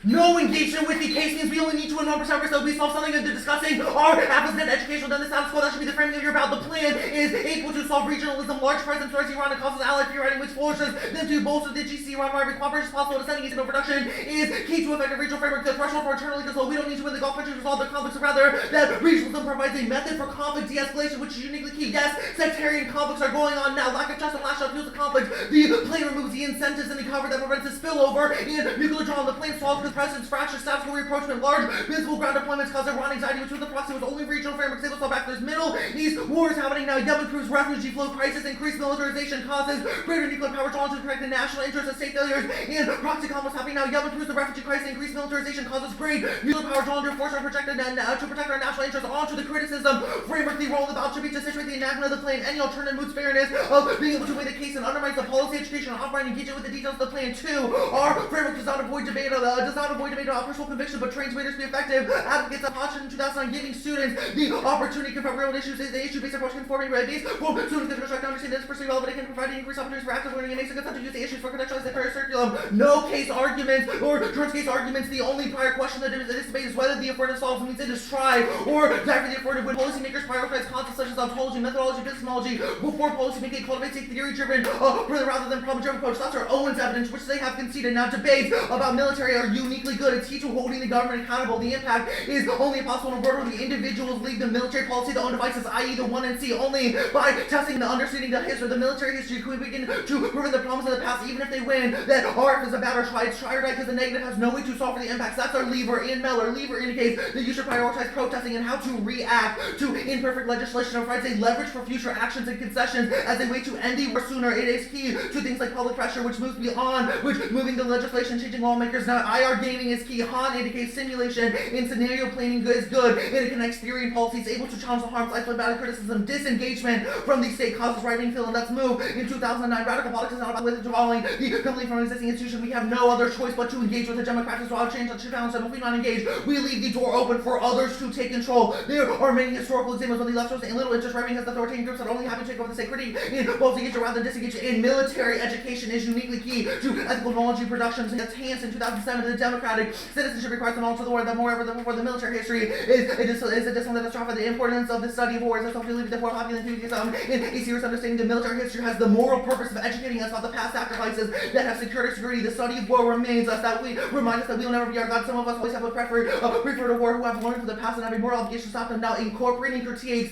No engagement with the case means we only need to 1% risk that we solve something into discussing our apposite educational than the status quo. That should be the framing of your about. The plan is equal to solve regionalism, large presence, rising Iran, and causes allied free riding which flourishes, then to bolster the GC Iran where every cooperation is possible. Descending into production is key to effective regional framework. The threshold for internally control. We don't need to win the Gulf countries resolve their conflicts, but rather that regionalism provides a method for conflict de-escalation, which is uniquely key. Yes, sectarian conflicts are going on now. Lack of trust and lash out fuels the conflict. The plan removes the incentives and the cover that prevents the spillover. And nuclear draw on the plan solves the president's fracture, status quo reapproachment, large visible ground deployments cause Iran anxiety, which was the proxy was only regional framework stable so back. There's Middle East wars happening now. Yemen proves refugee flow crisis, increased militarization causes greater nuclear power challenges, protecting national interests and state failures, and proxy conflicts happening now. Yemen proves the refugee crisis, increased militarization causes great nuclear power challenges, force our projected to protect our national interests onto the criticism framework Fourth, the role of the ballot should be to situate the enactment of the plan. Any alternative moots fairness of being able to weigh the case and undermines the policy, education, and offline engagement with the details of the plan. 2, our framework does not avoid debate about personal conviction, but trains waiters to be effective advocates of caution in 2009, giving students the opportunity to confront real issues. The issue-based approach conforming based students can construct and understand this personally relevant. It can provide increased opportunities for active learning and makes it consent to use the issues for contextualize the current curriculum. No case arguments or turns case arguments. The only prior question that is this debate is whether the affirmative solves means it is tried or die for the affirmative when policymakers prioritize concepts such as ontology, methodology, epistemology before policymaking cultivates a theory-driven rather than problem-driven approach. That's our Owens evidence, which they have conceded. Now, debates about military are uniquely good at teaching holding the government accountable. The impact is only possible in a world where the individuals leave the military policy to own devices, i.e. the 1 and C. Only by testing the understanding the history, the military history, can we begin to prevent the problems of the past, even if they win, that RF is a bad or try or die because the negative has no way to solve for the impacts. That's our lever in Meller. Lever indicates that you should prioritize protesting and how to react to imperfect legislation and provides a leverage for future actions and concessions as a way to end the war sooner. It is key to things like public pressure, which moves beyond, moving the legislation, changing lawmakers. Now, IR gaming is key. Han indicates simulation in scenario planning is good, and it connects theory and policy. It's able to challenge the harms, isolated bad criticism, disengagement from the state causes right-wing feeling. Let's move. In 2009, radical politics is not about withdrawing the company from an existing institution. We have no other choice but to engage with the democratic law change that should balance them. If we not engage, we leave the door open for others to take control. There are many historical examples when the left shows and little interest right-wing has authoritarian groups that only have to take over the state critique in both engage rather than disengage. In military education is uniquely key to ethical knowledge reproductions. That's Hans in 2007. The democratic citizenship requires the knowledge of the war that moreover than before the military history is a discipline that is taught by the importance of the study of wars and social belief before popular enthusiasm in a serious understanding. The military history has the moral purpose of educating us about the past sacrifices that have secured our security. The study of war reminds us that we will never be our God. Some of us always have preferred to war who have learned from the past and have a moral obligation to stop them. Now, incorporating critiques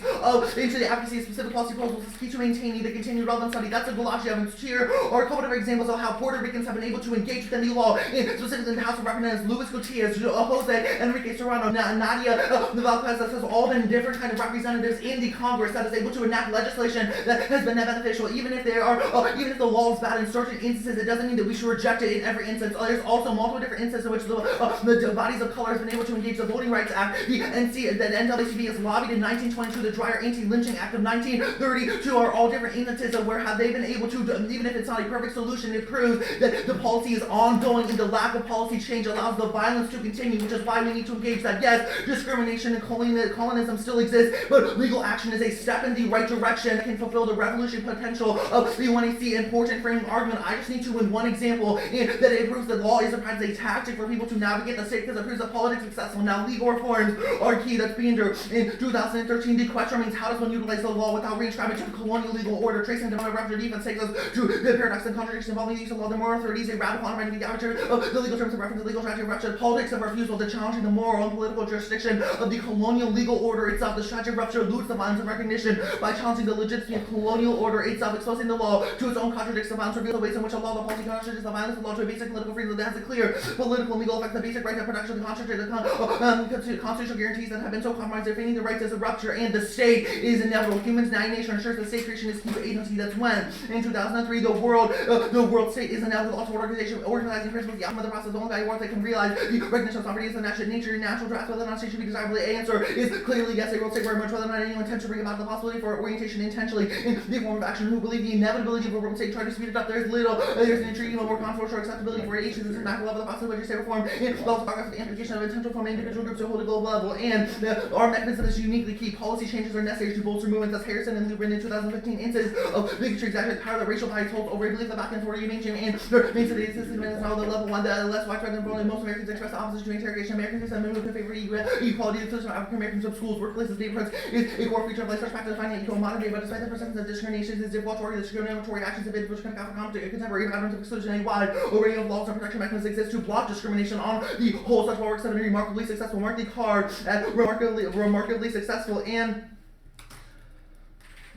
into the advocacy of specific policy proposals is key to maintaining the continued relevant study. That's a Gulashi evidence. Here are a couple of examples of how Puerto Ricans have been able to engage within the law, specifically in the House of Representatives. Luis Gutierrez, Jose Enrique Serrano, Nadia Naval-Paz, that has all been different kind of representatives in the Congress that is able to enact legislation that has been beneficial. Even if the law is bad in certain instances, it doesn't mean that we should reject it in every instance. There's also multiple different instances in which the bodies of color has been able to engage the Voting Rights Act. The NAACP has lobbied in 1922. The Dreyer Anti-Lynching Act of 1932 are all different instances of where have they been able to, even if it's not a perfect solution, it proves that the policy is ongoing and the lack of policy change allows the violence to continue, which is why we need to engage that yes, discrimination and colonism still exists, but legal action is a step in the right direction that can fulfill the revolutionary potential of the UNAC. Important framing argument. I just need to win one example that it proves that law is a tactic for people to navigate the state because it proves that politics is successful. Now, legal reforms are key. That's Binder in 2013. The question remains, how does one utilize the law without reinscribing to the colonial legal order? Tracing the rupture defense takes us to the paradox and contradiction involving the use of law. The moral authority is a radical undermining the arbitrary of the legal terms of reference, the legal strategy of rupture, politics of refusal, the challenging the moral and political jurisdiction of the colonial legal order itself. The strategy of rupture eludes the violence of recognition by challenging the legitimacy of colonial order itself, exposing the law to its own contradictions. The violence reveals the ways in which a law, the policy contradicts the violence of the law to a basic political freedom that has a clear political and legal effect. The basic right of production, the constitutional guarantees that have been so compromised, defending the rights as a rupture, and the state is inevitable. Humans, nature ensures the state creation is key to agency. That's when, in 2003, the world state is inevitable. Also, organizing principles, the outcome of the process, the only value worth they can realize. The recognition of sovereignty is the natural draft. Whether or not state should be desirable, the answer is clearly yes. A world state very much whether or not anyone intends to bring about the possibility for orientation intentionally in the form of action. Who believe the inevitability of a world state try to speed it up. There's an intriguing more controversial acceptability for agencies and macro level. The possibility of state reform in both paragraphs of the implication of intentional from individual groups to hold a global level. And our mechanism is uniquely key. Policy changes are necessary to bolster movements. As Harrison and Lubrin in 2015 instances of bigotry exaggerated power that racial bias holds over a belief that back and forth mainstream and means that the system is now the level one that less widespread than most Americans express the opposition to interrogation. Americans have moved in favor of equality. The system of African Americans of schools, workplaces, neighborhoods is a core feature of life. Such practice finding equal modern day, but despite the persistence of discrimination, is deflatorry. The discriminatory actions of individuals can contemporary patterns of exclusion and wide array of laws and protection mechanisms exist to block discrimination on the whole. Such works have been remarkably successful. Mark the card at remarkably successful and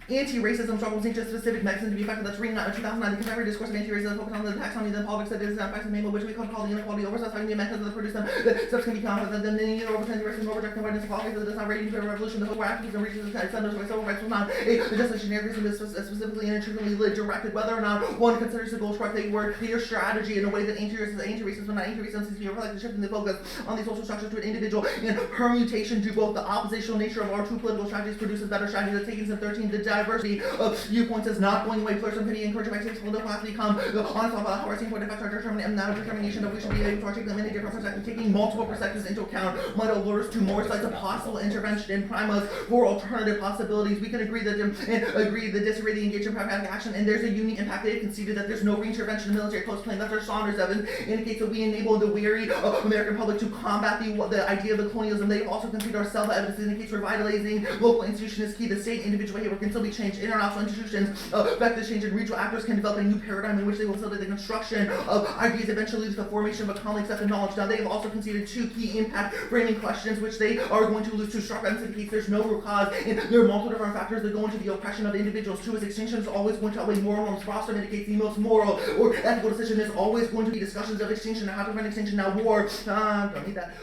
Anti-racism struggles into a specific mechanism to be effective. That's reading 2009, the contemporary discourse of anti-racism focused on the taxonomy, the politics that is facts and name, which we could call the inequality oversizing the mechanisms that produce them. The steps can be confident that the need to overturn the racism, rejecting whiteness, equality, that does not rating to a revolution, the whole activism reaches the centers where civil rights was not the justification racism is specifically and internally directed, whether or not one considers the goals correct, they were clear strategy in a way that anti-racism, but not anti-racism seems to be reflected shifting the focus on the social structures to an individual and permutation to both the oppositional nature of our two political strategies produces better strategies. Taking some 13, the diversity of viewpoints is not going away. Players and encouraged by six political class to become honest about how our team point affect our determination that we should be able to articulate many different perspectives, taking multiple perspectives into account might alert us to more sides of possible intervention and prime us for alternative possibilities. We can agree that the disarray, the engage in pragmatic action, and there's a unique impact. They've conceded that there's no reintervention in military close playing. That's our Saunders evidence indicates that we enable the weary American public to combat the idea of the colonialism. They've also conceded our self-evidence indicates revitalizing local institution is key. The state and individual behavior can still be changed. International institutions affect this change, and regional actors can develop a new paradigm in which they will facilitate the construction of ideas, eventually leads to the formation of a commonly accepted knowledge. Now, they have also conceded two key impact framing questions, which they are going to lose to. Sharp evidence indicates there's no root cause, and there are multiple different factors that go into the oppression of individuals. Two is extinction is always going to outweigh moral norms. Foster indicates the most moral or ethical decision is always going to be discussions of extinction and how to prevent extinction. Now, war, don't need that.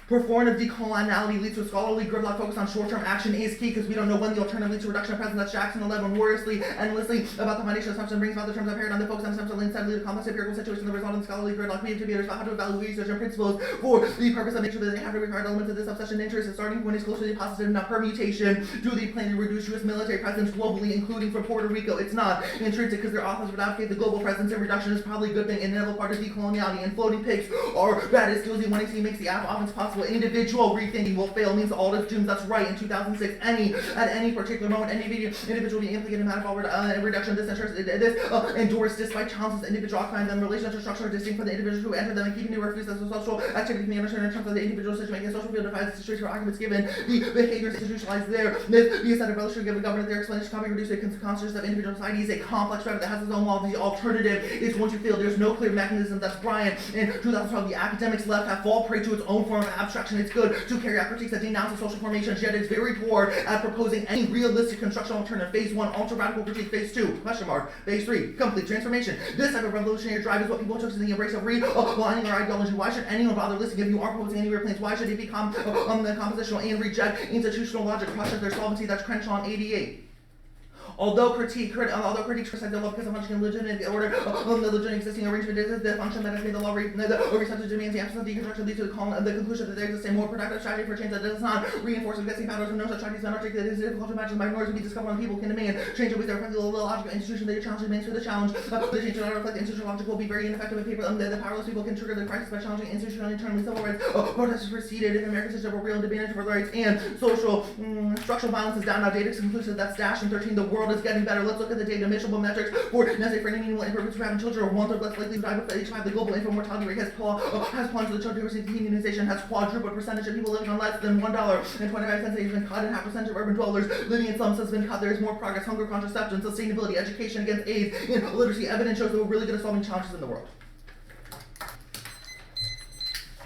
Performative decoloniality leads to a scholarly gridlock focus on short-term action is key because we don't know when the alternative leads to reduction of presence. That's Jackson 11 wariously endlessly about the foundation assumption brings about the terms of paradigm. The focus on assumption instead lead to complex empirical situations that result in scholarly gridlock. We have to be about how to evaluate research and principles for the purpose of nature that they have to require elements of this obsession interest. The starting point is close to the positive, not permutation. Do they plan to reduce U.S. military presence globally, including from Puerto Rico? It's not intrinsic because their authors would advocate the global presence and reduction is probably a good thing. And another part of decoloniality and floating pigs are bad as skills. When he makes the offense possible, individual rethinking will fail means all is doomed. That's right. In 2006, at any particular moment, any individual being implicated in manifold reduction of disinterest, endorsed despite challenges individual occupying them. Relations structure are distinct from the individuals who enter them and keeping the refuse as a social activity can be understood in terms of the individual decision making. A social field defines the situation for arguments given the behaviors institutionalized there. The set of relations given government their explanation can be reduced to a consciousness of individual society is a complex web that has its own law. The alternative is once you feel there's no clear mechanism. That's Brian. In 2012, the academics left have fall prey to its own form of abstraction. It's good to carry out critiques that denounce the social formations, yet it's very poor at proposing any realistic construction alternative. Phase 1, ultra-radical critique. Phase 2, question mark. Phase 3, complete transformation. This type of revolutionary drive is what people took to the embrace of realigning our ideology. Why should anyone bother listening if you are proposing any plans? Why should it become compositional and reject institutional logic? Question their solvency. That's Crenshaw 88. Although critiques criticize the law because of functioning legitimate order, the legitimate existing arrangement is the function that has made the law receptive demands the absence of deconstruction leads to the conclusion that there exists a more productive strategy for change that does not reinforce existing patterns and no such strategies are articulated. It is difficult to imagine minorities will be discovered when people can demand change with their reflective logical institution. They challenge demands for the challenge. The change will not reflect institutional logic will be very ineffective if people, the powerless people can trigger the crisis by challenging institutional internally civil rights. Protests proceeded if American system were real and demanded for rights and social structural violence is down. Now data is conclusive. That's Dash and 13. The world is getting better. Let's look at the data. Measurable metrics for necessary for any meaningful improvements for having children are 1/3 less likely to die with age 5. The global infant mortality rate has plunged. The children who receive immunization has quadrupled. Percentage of people living on less than $1.25 has been cut, and half percentage of urban dwellers living in slums has been cut. There is more progress. Hunger, contraception, sustainability, education against AIDS, and literacy. Evidence shows that we're really good at solving challenges in the world.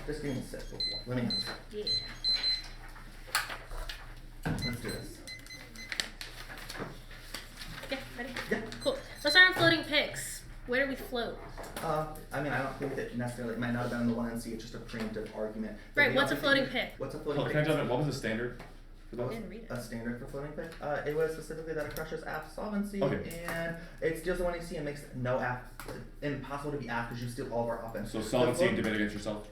Just give me a sip. Let me have this. Yeah. Let's do this. Okay, ready? Yeah. Cool. Let's start on floating pigs. Where do we float? I mean, I don't think that necessarily, it might not have been in the 1NC, it's just a preemptive argument. Right, what's a floating pig? What's a floating pig? Can I jump in? What was the standard for I those? didn't read it. A standard for floating pig? It was specifically that it crushes aft solvency, Okay. and it steals the 1AC and makes no aft, impossible to be aft because you steal all of our offense. So solvency and debate against yourself?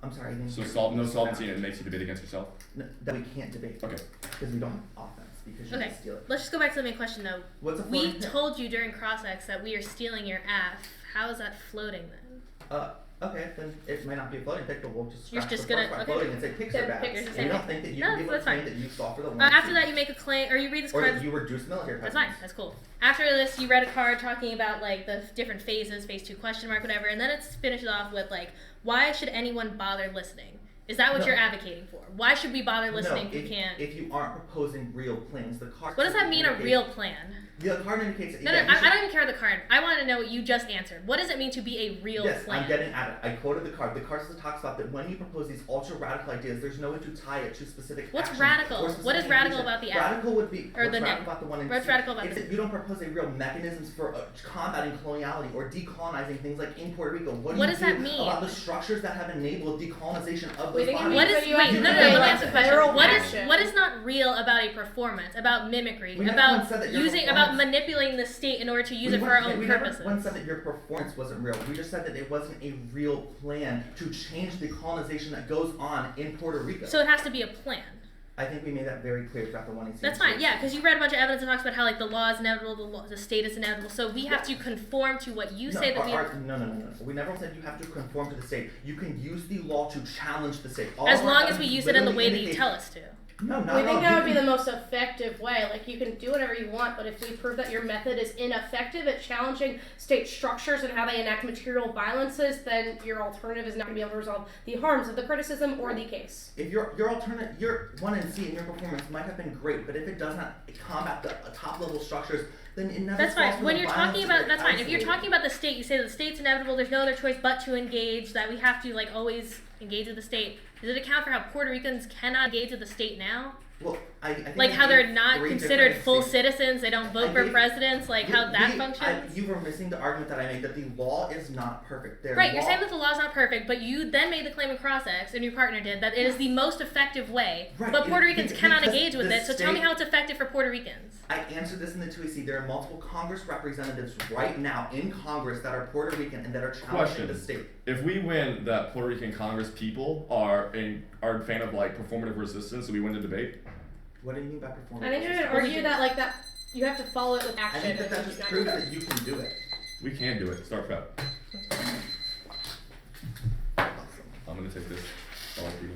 I'm sorry, I didn't So no solvency and it makes you debate against yourself? No, that we can't debate. Okay. Because we don't have offense, because you Okay, just steal it. let's just go back to the main question though. What's a We floating pig? told you during cross-ex that we are stealing your AF. How is that floating then? Okay, then it might not be a floating pig, but we'll just You're scratch just the gonna- part by okay. floating and say pigs Yeah, are bad. pigs are the And same you don't thing. think that you No, can be able to that's fine. claim that you saw for the 1NC. After that, you make a claim, or you read this Or card. that you reduce military That's presence. fine. That's cool. After this, you read a card talking about like the different phases, phase 2 question mark, whatever, and then it finishes off with like, why should anyone bother listening? Is that what No. you're advocating for? Why should we bother listening if you can't? If you aren't proposing real plans, the card. What does that mean, a indicates- real plan? The card indicates. No, yeah, no, I don't even care the card. I want to know what you just answered. What does it mean to be a real Yes, plan? I'm getting at it. I quoted the card. The card talks about that when you propose these ultra radical ideas, there's no way to tie it to specific. What's actions radical? or What is specific radical engagement. about the act? Radical would be. Or what's the radical name? about the one in What's C radical about is the that you don't propose a real mechanisms for combating coloniality or decolonizing things like in Puerto Rico. What What do does you that do mean? about the structures that have enabled decolonization of We those think it bodies? What means is that you have wait? to No, no, say, no. Let me like, ask a question. literal What is action. what is not real about a performance? About mimicry? We never About once said that your using? About performance- manipulating the state in order to use it for our own we purposes? never once said that your performance wasn't real. We just said that it wasn't a real plan to change the colonization that goes on in Puerto Rico. So it has to be a plan. I think we made that very clear throughout the 118. That's fine, yeah, because you read a bunch of evidence that talks about how like the law is inevitable, the state is inevitable. So we have to conform to what you say that we. No. We never said you have to conform to the state. You can use the law to challenge the state. All As of our long as we evidence use it in the literally way that you indicates- tell us to. No, not We at think all. that You would be can- the most effective way. Like, you can do whatever you want, but if we prove that your method is ineffective at challenging state structures and how they enact material violences, then your alternative is not going to be able to resolve the harms of the criticism or the case. If your alternate, your 1 and C in your performance might have been great, but if it does not combat the top level structures, then it never. That's solves fine. for When the you're violence talking that about, that's fine. If you're isolated. talking about the state, you say that the state's inevitable. There's no other choice but to engage. That we have to like always engage with the state. Does it account for how Puerto Ricans cannot engage with the state now? Well, I think Like we how they're gave not 3 considered different full states. citizens. They don't vote I for gave- presidents. Like how that functions. You were missing the argument that I made that the law is not perfect. Their Right, you're law- saying that the law is not perfect, but you then made the claim in Cross-Ex, and your partner did, that it is the most effective way. Right, But Puerto it- Ricans because cannot engage with the it, so tell me state- how it's effective for Puerto Ricans. I answered this in the 2AC. There are multiple Congress representatives right now in Congress that are Puerto Rican and that are challenging Question. the state. If we win, that Puerto Rican Congress people are a fan of like performative resistance, so we win the debate. What do you mean by performance? I think you're going to argue that, like, that you have to follow it with I action. think that and just not- proves that you can do it. We can do it. Start prep. Awesome. I'm gonna take this. I'll take it.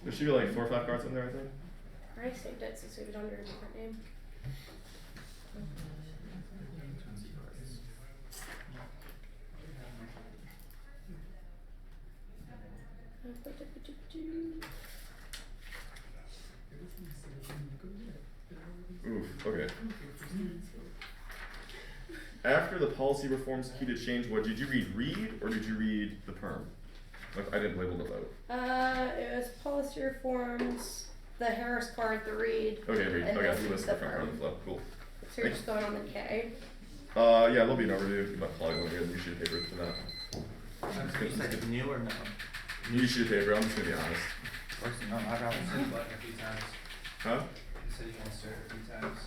There should be like 4 or 5 cards in there, I think. I saved it since it was under a different name. Oof, okay. After the policy reforms key to change, what did you read or did you read the perm? Like, I didn't label it out. It was policy reforms, the Harris card, the read. Okay, read. and Okay, then you listed the front card on the flow. Cool. So you're just going on the K. Yeah, there'll be an overview. You might probably want to get a new sheet of paper for that. You said new or no? New sheet of paper, I'm just gonna be honest. No, I got You said one. button a few times. Huh? You said you want to start a few times.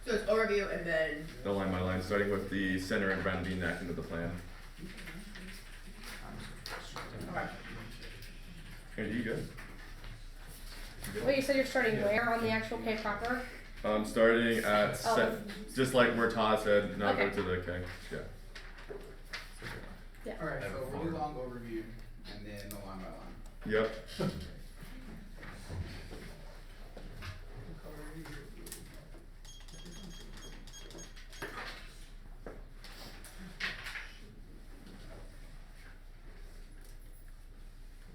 So it's overview and then. The line by line, starting with the center and round being enacting of the plan. Okay. Hey, you good? Wait, you said you're starting where on the actual K proper? Starting at just like where Todd said, now Okay. go to the K. Yeah. Yeah. Alright, so really long overview and then the line by line. Yep.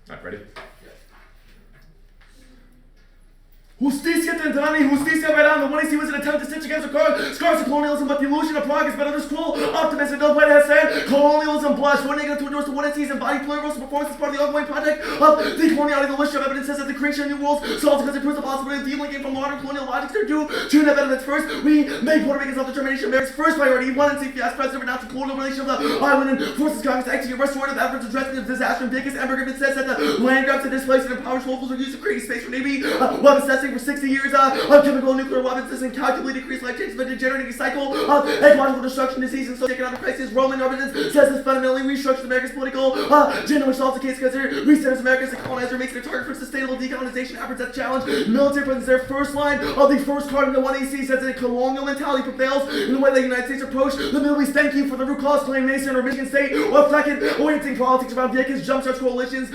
Alright, ready? Justicia tendrá y justicia verá. The one he was an attempt to stitch against the scars of colonialism, but the illusion of progress better than school. Optimism, no way has said colonialism blush. One negative to endorse the one it sees embodied pluralism performance as part of the ongoing project of decoloniality. The list of evidence says that the creation of new worlds solves because it proves the possibility of delinking from modern colonial logics. They're due to the evidence first. We make Puerto Rican self-determination America's first priority. One and CPS president renounced the colonial relation of the island and forces Congress to execute restorative efforts addressing the disaster. And biggest Embergman says that the land grabs and displaced and empowers locals are used to create space for Navy weapons testing for 60 years. Chemical and nuclear weapons doesn't calculate decrease life change, but degenerating cycle of ecological destruction, disease, and socioeconomic crisis. Roman evidence says this fundamentally restructures America's political agenda, which solves the case because it recenters America as a colonizer, makes it a target for sustainable decolonization efforts that challenge military presence. Their first line of the first card in the 1AC says that a colonial mentality prevails in the way that the United States approach the Middle East. Thank you for the root cause claim Mason or Michigan State or second orienting politics around vehicles, jumpstarts coalitions,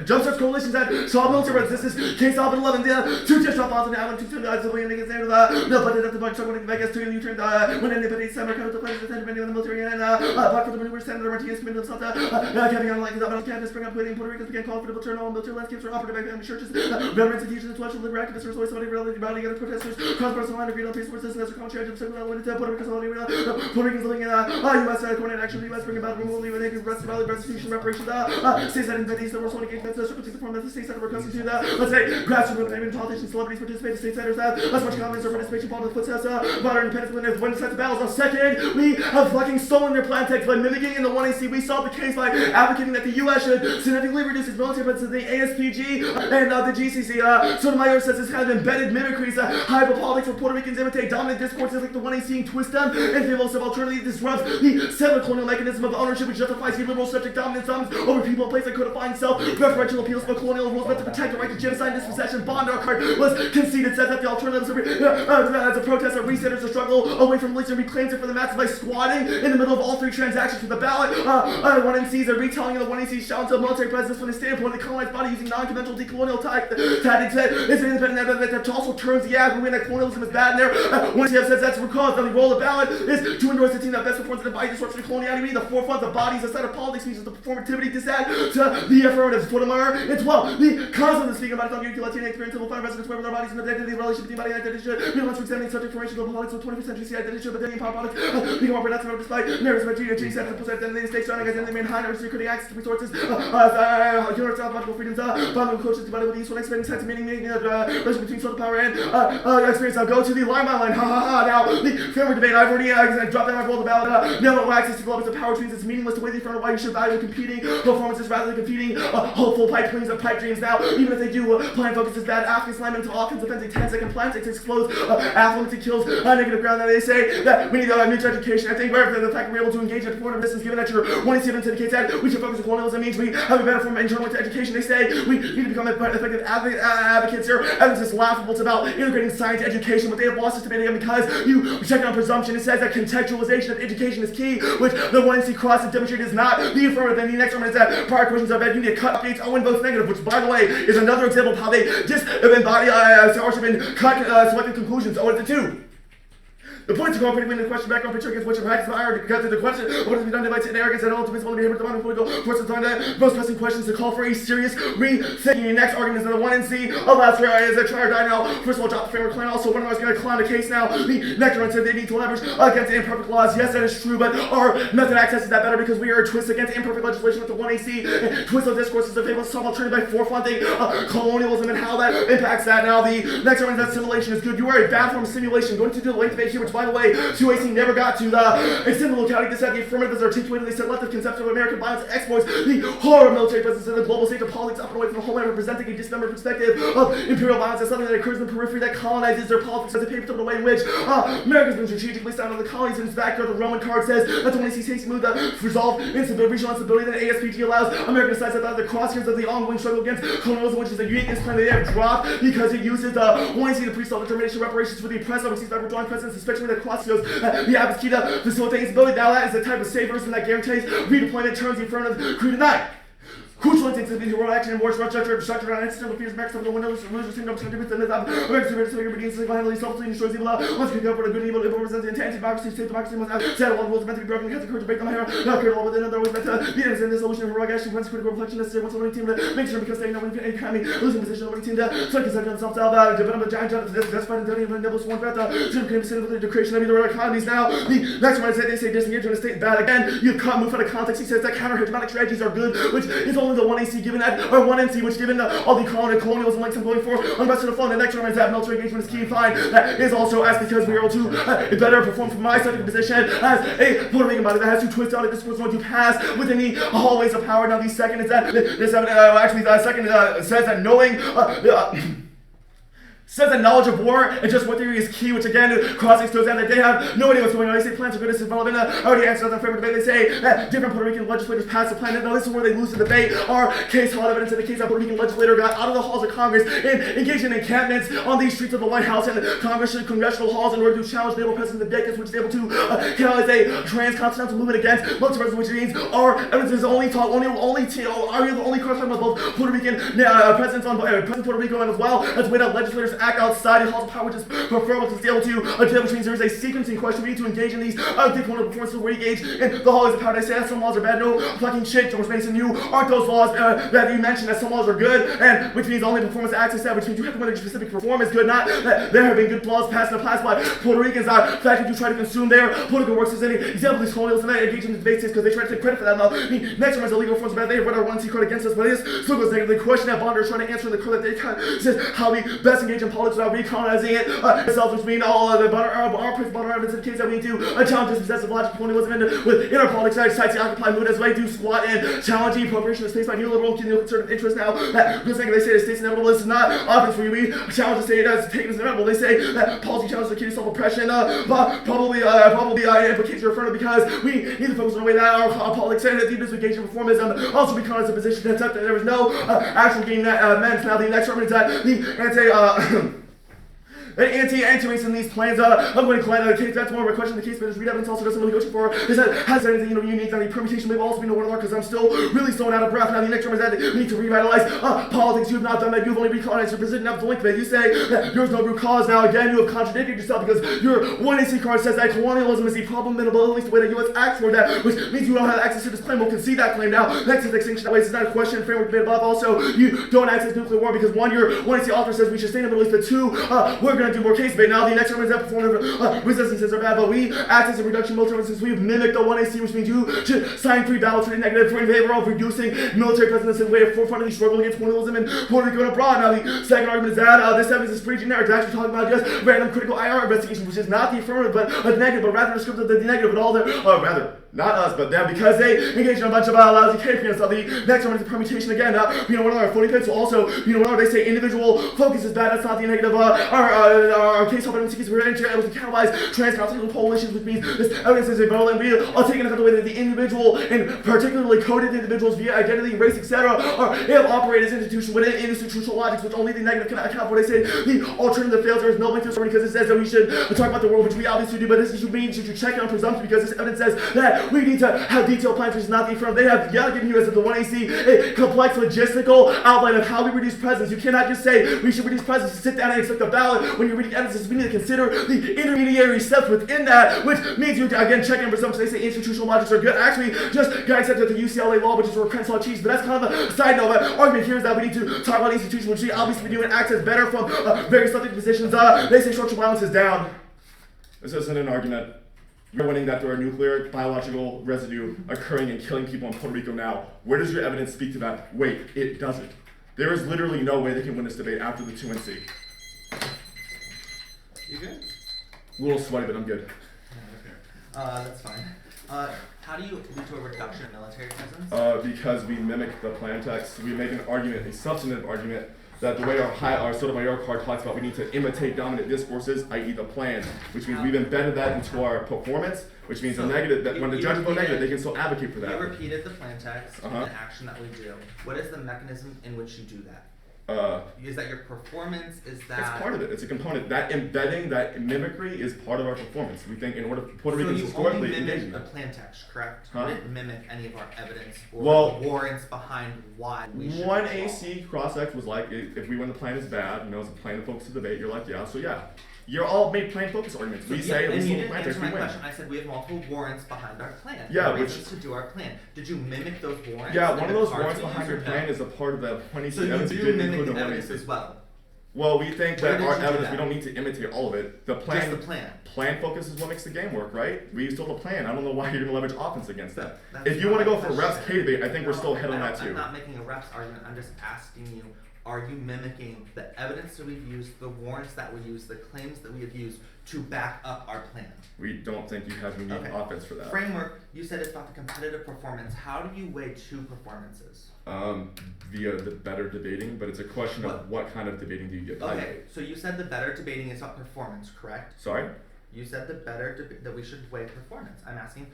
jumpstarts coalitions that saw military presence. This is case 11. Two just off on the island, 2 civilian niggas there, no, but at the bunch of when Vegas to you turned, when anybody summer comes to play the many of the military and, apart from the maneuver, Senator Martinez committed themselves having on like the campus, bring up waiting Puerto Ricans began calling for the turn all military landscapes were offered to family churches, veteran institutions, intellectual liberal activists, or somebody rallying against protesters, cross-personal line, agreed on peace forces, as a contrary to civil when Puerto Ricans living in U.S. coordinated action, the U.S. bringing about removal, leaving the rest of valley restitution, reparations, states that invent these, the worst one against the circumstances form that the states that were constituted, let's say, grassroots politicians, celebrities participate, state senators have as much confidence or participation politics puts us modern independence when sets the battles on second. We have fucking stolen their plan text by mimicking in the 1AC. We solved the case by advocating that the U.S. should significantly reduce its military presence in the ASPG and the GCC. Sotomayor says this kind of embedded mimicry is hyperpolitics where Puerto Ricans imitate dominant discourses like the 1AC and twist them in favor of alternative disrupts the settler colonial mechanism of ownership which justifies liberal subject dominance over people in place that codifying self-referential appeals for colonial rules meant to protect the right to genocide and dispossession. Bond our card was conceded, says that the alternatives as a protest that resetters the struggle away from police and reclaims it for the masses by squatting in the middle of all 3 transactions for the ballot. 1NCs are retelling of the 1NC's challenge of military presence from the standpoint of the colonized body using non-conventional decolonial tactics that it's an independent evidence that also turns the argument that colonialism is bad in there. 1NC says that's because the role of the ballot is to endorse the team that best performs in the body disruption of coloniality. The forefront of bodies aside of politics means the performativity to the affirmatives. Sotomayor, it's well, the concept of speaking about it on your Latino experience will find residents where their bodies and the identity relationship between body and identity should be once examining such information global politics of 21st century identity should but then power politics become more pronounced despite narratives about G set to present identity states surrounding identity main high numbers security access to resources universal logical freedoms bonding coaches divided with useful expanding sense meaning relation between social power and experience. I'll go to the line by line now the framework debate I've already dropped down my roll the ballot no access to levels of power trees it's meaningless to weigh the front of why you should value competing performances rather than competing hopeful pipe dreams of pipe dreams now even if they do plan focus is bad asking slam into offense offensive 10-second plans, it takes explodes, affluence kills, negative ground. Now they say that we need a new education. I think the fact that we're able to engage in foreign business, given that your 187 indicates that we should focus on colonialism means we have a better form of internal education. They say we need to become effective advocates here. Evidence is laughable. It's about integrating science education, but they have lost systematic because you check on presumption. It says that contextualization of education is key, which the 1C cross has demonstrated is not the affirmative. Then the next one is that prior questions are bad. You need to cut updates. Owen votes negative, which by the way is another example of how they just embody scholarship and cut selective conclusions. Owen to 2. The points of cooperating the question background picture against which your practice are because of the question of what has been done by arrogance and all to visible behavior to political forces on the most pressing questions to call for a serious rethinking. Your next argument is that the 1 and C allows for is a try or die now. First of all, drop the framework plan. Also, one of us going to clown the case now. The next one said they need to leverage against imperfect laws. Yes, that is true, but our method access is that better because we are a twist against imperfect legislation with the 1AC. Twist of discourse is a famous some alternative by forefronting colonialism and how that impacts that. Now, the next one is that simulation is good. You are a bad form of simulation. Going to do the length debate here, which by the way, 2AC never got to the extended locality. They said the affirmative is articulated. They said left of conception of American violence exploits the horror of military presence and the global state of politics up and away from the homeland, representing a dismembered perspective of imperial violence as something that occurs in the periphery that colonizes their politics as a paper the way in which America's been strategically sound on the colonies. In fact, the Roman card says that the 1AC takes move to resolve regional instability that ASPG allows American sides at the crosshairs of the ongoing struggle against colonialism, which is a unique plan that they have dropped because it uses the 1AC to pre-self-determination reparations for the oppressed, overseas by withdrawing presence, especially the cross goes the app is key to facilitate instability. Now that is the type of safe version that guarantees redeployment turns the affirmative crew tonight. Crucial instincts of heroic action and war structure on instance fears America's of the windows, religious kingdom, contributes to the America's superior begins to finally self-fully destroys evil. Once we go for the good and evil, it represents the intent democracy, state democracy must have set all rules meant to be broken, has the courage to break them here. Not critical all within other ways meant to be in the solution of heroic action, whence critical reflection necessary once the winning team to make sure because they know when any economy losing position, the winning team to select his themselves out, develop a giant jump to this fight and don't even enable sworn threat to claim the creation of either economies. Now, the next one I said they say disengage when the state bad again. You cut move out of context. He says that counter hegemonic strategies are good, which is only the 1AC given that or 1NC, which given all the colonialism links I'm going for, unrest of the phone, the next one is that military engagement is key and fine. That is also as because we are able to better perform from my second position as a Puerto Rican body that has to twist out a discourse going to pass within the hallways of power. Now the second is that says that knowing says that knowledge of war and just what theory is key, which again crossing goes down that they have no idea what's going on. They say plans are good, this is relevant. Already answered on favorite debate. They say that different Puerto Rican legislators passed the plan. Now this is where they lose the debate. Our case hall evidence in the case that Puerto Rican legislator got out of the halls of Congress and engaged in encampments on these streets of the White House and congressional halls in order to challenge the able president Dickus, which is able to canalize a trans-continental movement against multipartism, which means our evidence is only taught are we the only correspondent with both Puerto Rican presidents on President Puerto Rico and as well as the way that legislators act outside the halls of power, which is preferable to be able to which means there is a sequencing question. We need to engage in these component performances where we engage in the halls of power. They say that some laws are bad, no fucking shit. George Mason, you aren't those laws that you mentioned that some laws are good, and which means only performance access that, which means you have to win a specific performance good, not that there have been good laws passed in the past by Puerto Ricans. The fact that you try to consume their political works is any example of these colonials and they engage in the debates because they try to take credit for that. Now, the next one is illegal forms bad. They have read our 1C card against us, but it is still goes negative. The question that Bonder is trying to answer in the card that they says how we best engage in politics without recolonizing it itself, which means all of the our principal evidence in the case that we need to challenge this possessive logic colonialism with inner politics that excites the occupy mood as way to squat and challenge the appropriation of space by neoliberal conservative interests. Now that this thing they say the state's inevitable, this is not obvious for you. We challenge the state as taken as inevitable. They say that policy challenges the key to self-oppression probably implicates your affirmative because we need to focus on the way that our politics and deep disengagement in reformism also becomes a position to accept that there is no actual game that meant. Now the next argument is that the anti-race in these plans. I'm going to decline the case. That's more of a question. The case managers read evidence also doesn't really go too far. Is that has anything unique? Now the permutation may also be no one because I'm still really so out of breath. Now the next one is that we need to revitalize politics. You have not done that. You've only recolonized your position. Now the link that you say that there's no root cause. Now again, you have contradicted yourself because your 1AC card says that colonialism is the problem, at least the way that U.S. acts for that, which means you don't have access to this claim. We'll concede that claim. Now next is extinction. That way, it's not a question. Framework debate above. Also, you don't access nuclear war because one, your 1AC author says we should stay in the Middle East. But two, we're going to do more case debate. Now the next one is that performative resistances are bad, but we access a reduction military resistance. We have mimicked the 1AC, which means you should sign 3 ballots for the negative in favor of reducing military presence in the way of forefront of the struggle against colonialism in Puerto Rico and abroad. Now the second argument is that this evidence is pretty generic. It's actually talking about just random critical IR investigation, which is not the affirmative but a negative, but rather descriptive of the negative, but all the rather Not us, but them, because they engage in a bunch of lousy campaigns. The next one is the permutation again. One of our floating pits also, whenever they say individual focus is bad, that's not the negative. Our case help seekers were able to catalyze transcontinental coalitions, which means this evidence is rebuttal, and we are taking into the way that the individual, and particularly coded individuals via identity, race, etc., have operated as institutions within institutional logics, which only the negative can account for. They say the alternative fails. There is no link to the story because it says that we should talk about the world, which we obviously do, but this issue means you should check on presumption because this evidence says that we need to have detailed plans, which is not the affirmed. They have given you as the 1AC a complex logistical outline of how we reduce presence. You cannot just say we should reduce presence and sit down and accept the ballot when you're reading evidence. We need to consider the intermediary steps within that, which means you again check on presumption. They say institutional logics are good. Actually, just got accepted the UCLA law, which is where Prince Law cheese. But that's kind of a side note. But argument here is that we need to talk about institutions, which we obviously do, and access better from various subject positions. They say structural violence is down. This isn't an argument. You're winning that there are nuclear biological residue occurring and killing people in Puerto Rico now. Where does your evidence speak to that? Wait, it doesn't. There is literally no way they can win this debate after the 2NC. You good? A little sweaty, but I'm good. That's fine. How do you lead to a reduction in military presence? Because we mimic the plan text. We make an argument, a substantive argument, that the way our Sotomayor card talks about we need to imitate dominant discourses, i.e. the plan, which means we've embedded that into our performance, which means a negative, that when the judges vote negative, they can still advocate for that. You repeated the plan text in the action that we do. What is the mechanism in which you do that? Is that your performance? Is that... It's part of it. It's a component. That embedding, that mimicry is part of our performance. We think in order for Puerto Ricans historically engage in the that. plan text, correct? Huh? You didn't mimic any of our evidence or the warrants behind why we should... One AC cross-ex was like, if we win the plan is bad, it's a plan to focus the debate, you're like, yeah, so yeah. You're all made plan focus arguments. We say we still plan text, we win. Question. I said we have multiple warrants behind our plan. Yeah, reasons to do our plan. Did you mimic those warrants? Yeah, one of those warrants behind your plan is a part of the 20 evidence you didn't include the evidence as well. Well, we think that our evidence, we don't need to imitate all of it. The plan, just the plan. Plan focus is what makes the game work, right? We still the plan. I don't know why you're going to leverage offense against that. That's if you want to go for reps K debate, I think we're still ahead on that too. I'm not making a reps argument. I'm just asking you, are you mimicking the evidence that we've used, the warrants that we use, the claims that we have used to back up our plan? We don't think you have unique offense for that. Framework, you said it's about the competitive performance. How do you weigh two performances? Via the better debating, but it's a question of what kind of debating do you get value. Okay, so you said the better debating is about performance, correct? Sorry? You said the better that we should weigh performance. I'm asking,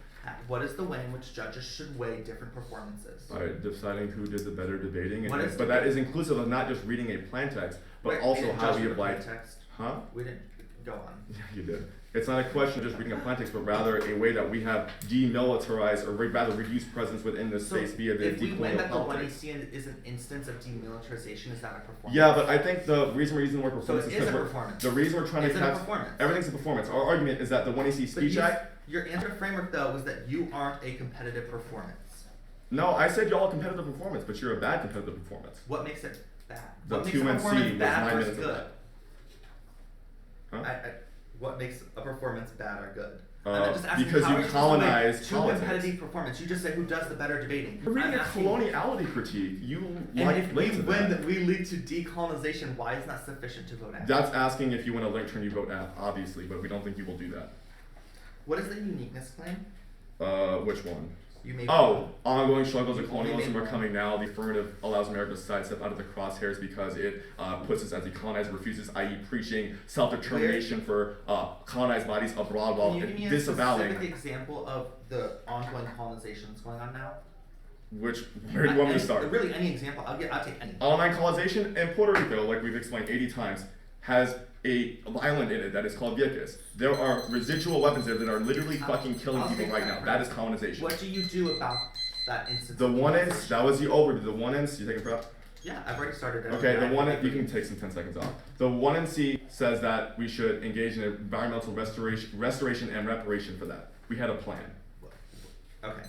what is the way in which judges should weigh different performances? By deciding who did the better debating, but that is inclusive of not just reading a plan text, but also how we apply text. Huh? We didn't go on. Yeah, you did. It's not a question of just reading a plan text, but rather a way that we have demilitarized or rather reduced presence within this space via the if we win that the politics. 1AC is an instance of demilitarization, is that a performance? Yeah, but I think the reason we're using the word performance is because the reason we're trying to catch everything's a performance. Our argument is that the 1AC speech act. Your answer framework though was that you aren't a competitive performance. No, I said y'all a competitive performance, but you're a bad competitive performance. What makes it bad? The what makes a performance bad versus good? Huh? What makes a performance bad or good? Because you colonize to competitive performance. You just say who does the better debating. You're reading a coloniality critique. If we win that we lead to decolonization, why is that sufficient to vote out? That's asking if you win a link turn you vote out, obviously, but we don't think you will do that. What is the uniqueness claim? Which one? Ongoing struggles of colonialism are coming now. The affirmative allows America to sidestep out of the crosshairs because it puts us as the colonizer refuses, i.e. preaching self-determination for colonized bodies abroad while disavowing. Can you give me a specific example of the ongoing colonization that's going on now? Where do you want me to start? Really, any example. I'll take any. Online colonization in Puerto Rico, like we've explained 80 times, has an island in it that is called Vieques. There are residual weapons there that are literally fucking killing people right now. That is colonization. What do you do about that instance? The 1inch, that was the overview. The 1inch, you take a prep? Yeah, I've already started. Okay, the 1inch, you can take some 10 seconds off. The 1NC says that we should engage in environmental restoration and reparation for that. We had a plan. Okay.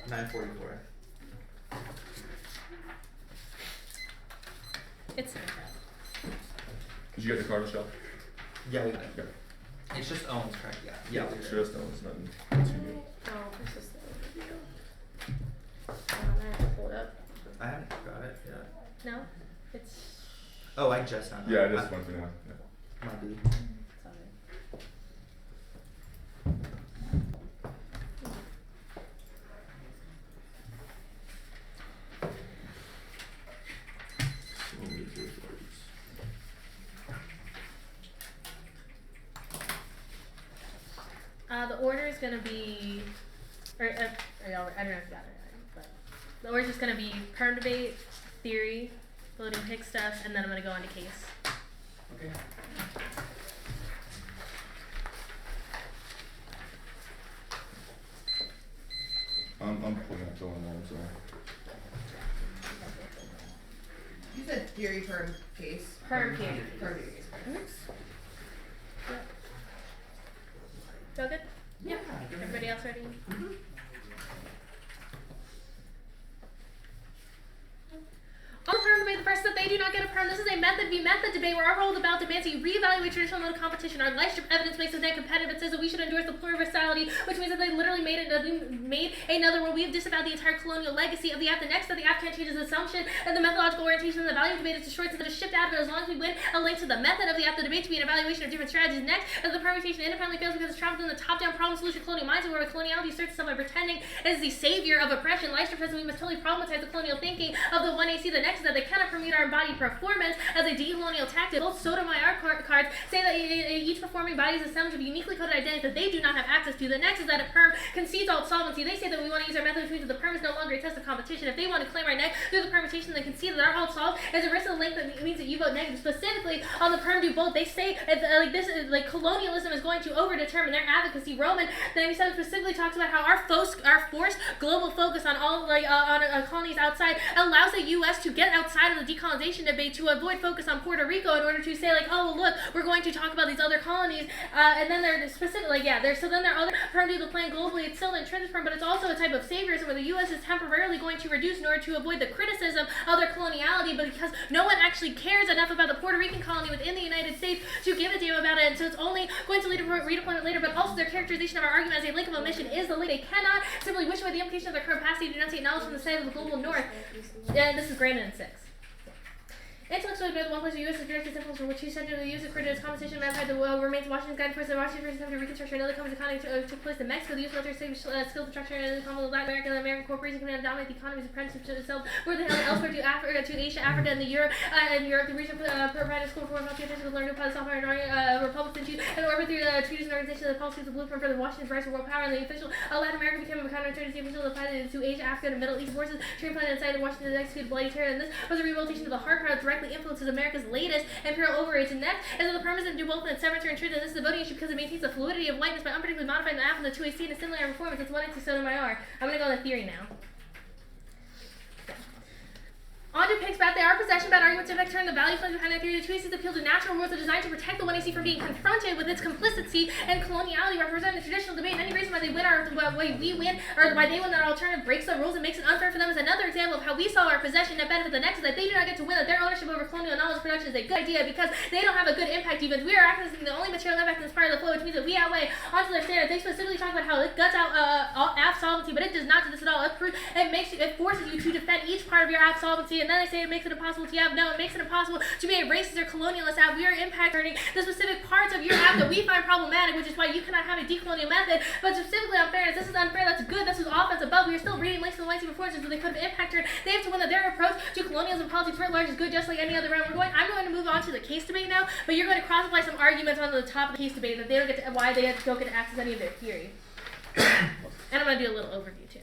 944. It's Did you get the card, Michelle? Yeah, we did. Okay. It's just Owens, correct? Yeah. It's just Owens, nothing too new. This is the overview. I have to pull it up. I haven't got it yet. no, it's Oh, I just found it. Yeah, it is one for now. Yeah. Might be. sorry. is going to be, I don't know if you got it, but the order is just going to be perm debate, theory, loading pick stuff, and then I'm going to go into case. Okay. I'm pulling up going on, so. You said theory perm case. Perm theory. Perm theory case. Feel good? Yeah. Everybody else ready? On the perm debate, the first that they do not get a perm. This is a method v. method debate where our whole about demands that you reevaluate traditional mode of competition. Our life strip evidence makes us anti-competitive. It says that we should endorse the plurality, which means that they literally made another where we have disavowed the entire colonial legacy of the app. The next that the app can't change its assumption and the methodological orientation of the value of debate is destroyed, so that is shipped out of it as long as we win. A link to the method of the app, the debate to be an evaluation of different strategies. Next, as the permutation independently fails because it's trapped in the top-down problem-solution colonial mindset where coloniality asserts itself by pretending it is the savior of oppression. Life strip says that we must totally problematize the colonial thinking of the 1AC. The next is that they cannot permute our embodied performance as a decolonial tactic. Both Sotomayor cards say that each performing body is a assemblage of uniquely coded identities that they do not have access to. The next is that a perm concedes alt solvency. They say that we want to use our method, which means that the perm is no longer a test of competition. If they want to claim our neck through the permutation, they concede that our alt solve is a risk of the link that means that you vote negative. Specifically on the perm do both, they say colonialism is going to overdetermine their advocacy. Roman 97 specifically talks about how our forced global focus on all on colonies outside allows the U.S. to get outside of the decolonization debate to avoid focus on Puerto Rico in order to say oh well, look, we're going to talk about these other colonies, and then they're specifically so then there are other perm do the plan globally. It's still an intrinsic perm, but it's also a type of saviorism where the U.S. is temporarily going to reduce in order to avoid the criticism of their coloniality, but because no one actually cares enough about the Puerto Rican colony within the United States to give a damn about it, and so it's only going to lead to redeployment later. But also their characterization of our argument as a link of omission is the link. They cannot simply wish away the implication of their capacity to enunciate knowledge from the side of the global north. And this is granted in 6. Intellectually admitted one place the U.S. is directed symbols for which he said to the use of credit as compensation modified the remains Washington's guide for the Washington attempt to reconstruction and other companies economy took place in Mexico. The U.S. military skilled structure and the Commonwealth of Latin America and American corporations can dominate the economies of apprenticeship itself. Where the hell elsewhere to Asia, Africa, and Europe, the region provided school for multi attention to learn new pilots, software, and republics and orbit through the treaties and organization of the policies of the blueprint for the Washington's rise of world power. And the official Latin America became a counterinsurgency official applied to Asia, Africa, and Middle East forces. Train plan inside of Washington to execute bloody terror. And this was a rehabilitation of the hard crowd directly influences America's latest imperial overreach. And next is the permanent do both and severance are intrusive. And this is the voting issue because it maintains the fluidity of whiteness by unpredictably modifying the app and the 2AC and a similar performance. It's 1 into Sotomayor. I'm going to go on the theory now. On to Pick's bat, they are possession about arguments to turn the value behind that theory. The 2AC's appeal to natural rules are designed to protect the 1AC from being confronted with its complicity and coloniality representing the traditional debate. And any reason why they win why we win, or why they win that alternative breaks the rules and makes it unfair for them is another example of how we saw our possession and benefit. The next is that they do not get to win, that their ownership over colonial knowledge production is a good idea because they don't have a good impact even. We are accessing the only material impact in this part of the flow, which means that we outweigh onto their standards. They specifically talk about how it guts out app solvency, but it does not do this at all. It forces you to defend each part of your app solvency, and then they say it makes it impossible to have. No, it makes it impossible to be a racist or colonialist app. We are impacting the specific parts of your app that we find problematic, which is why you cannot have a decolonial method. But specifically unfairness, this is unfair, that's good, this is offense above. We are still reading links to the lengthy performances where they could have impacted. They have to win that their approach to colonialism politics writ large is good, just like any other round. I'm going to move on to the case debate now, but you're going to cross-apply some arguments on the top of the case debate that they don't get to, why they don't get to access any of their theory. And I'm going to do a little overview too.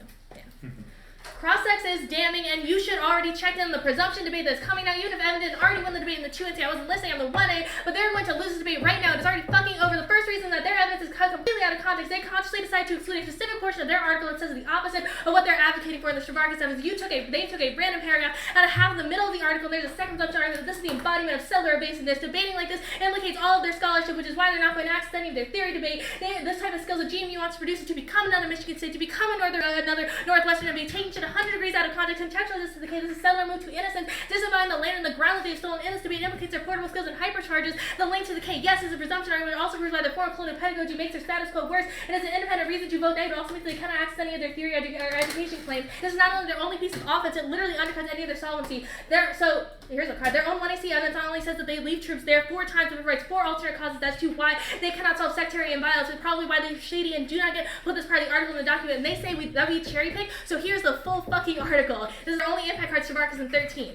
Cross-sex is damning, and you should already check in the presumption debate that's coming out. Even if Evan didn't already win the debate in the 2NC, I wasn't listening on the 1A, but they're going to lose this debate right now. It is already fucking over. The first reason that their evidence is cut completely out of context, they consciously decide to exclude a specific portion of their article that says the opposite of what they're advocating for in the Stravarkis evidence. They took a random paragraph out of half of the middle of the article. There's a second presumption argument that this is the embodiment of cellular evasiveness. Debating like this implicates all of their scholarship, which is why they're not going to access any of their theory debate. This type of skills a GMU wants to produce is to become another Michigan State, to become another Northwestern, and be taking shit 100 degrees out of context. Contextually, this is the case. This is cellular move to innocence, disavowing the land and the ground that they've stolen in this debate implicates their portable skills and hypercharges the link to the K. Yes, is a presumption argument. It also proves why the foreign colonial pedagogy makes their status quo worse, and is an independent reason to vote negative. It also means they cannot access any of their theory or education claims. This is not only their only piece of offense, it literally undercuts any of their solvency. So here's a card. Their own 1AC evidence not only says that they leave troops there 4 times, but provides 4 alternate causes as to why they cannot solve sectarian violence, and probably why they're shady and do not put this part of the article in the document. And they say that we cherry pick. So here's the full fucking article. This is their only impact card, Stravarkis in 13.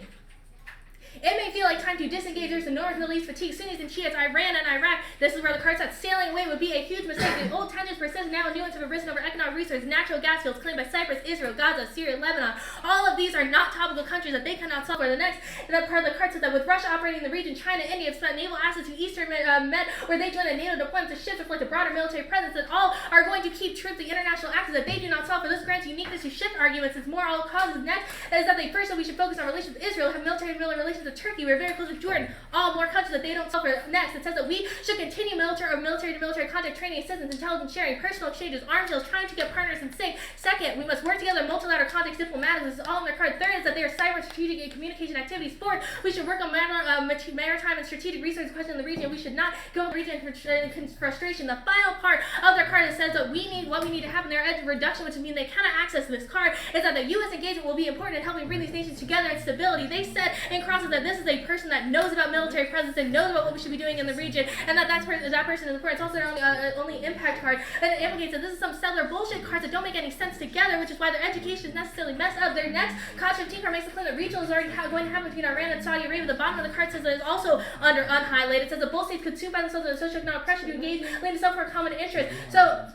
It may feel like time to disengage. There's the North Middle East fatigue, Sunnis and Shiites, Iran and Iraq. This is where the card said sailing away would be a huge mistake. The old tensions persist now, and new ones have arisen over economic resources, natural gas fields claimed by Cyprus, Israel, Gaza, Syria, Lebanon. All of these are not topical countries that they cannot solve. For the next, that part of the card says that with Russia operating in the region, China, India have spent naval assets to Eastern Med, where they join a NATO deployment to shift reflect a broader military presence, that all are going to keep troops the international axis that they do not solve. For this grants uniqueness to shift arguments, its moral causes. Next, that is that they first, that we should focus on relations with Israel, have military relations with Turkey. We're very close with Jordan. All more countries that they don't solve. For next, it says that we should continue military to military contact, training, assistance, intelligence sharing, personal exchanges, arms deals, trying to get partners in sync. Second, we must work together in multilateral context, diplomatic. This is all in their card. Third is that they are cyber strategic and communication activities. Fourth, we should work on maritime and strategic resource questions in the region. We should not go in the region in frustration. The final part of their card that says that what we need to happen, their edge reduction, which means they cannot access this card, is that the U.S. engagement will be important in helping bring these nations together in stability. They said in crosses that this is a person that knows about military presence and knows about what we should be doing in the region, and that person is important. It's also their only impact card. And it implicates that this is some settler bullshit cards that don't make any sense together, which is why their education is necessarily messed up. Their next CaSc 15 card makes the claim that regional is already going to happen between Iran and Saudi Arabia. The bottom of the card says that it's also under unhighlighted. It says that both states could soon find themselves under socioeconomic pressure to engage, leading to some for a common interest. So,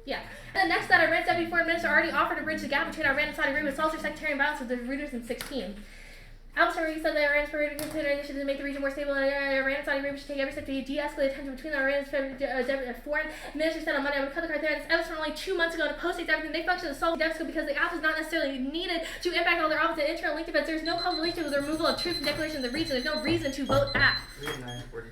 yeah. And the next that Iran's deputy foreign minister already offered to bridge the gap between Iran and Saudi Arabia with also sectarian violence of the rooters in 16. Al-Sarri said that Iran's prepared to consider initiatives to make the region more stable, and Iran and Saudi Arabia should take every step to de-escalate tension between Iran's foreign minister said on Monday. I'm going to cut the card there. This episode from only 2 months ago, and it postdates everything. They function as a solid deficit because the app is not necessarily needed to impact all their opposite internal linked events. There's no correlation with the removal of troops and declaration of the region. There's no reason to vote at. 9:44.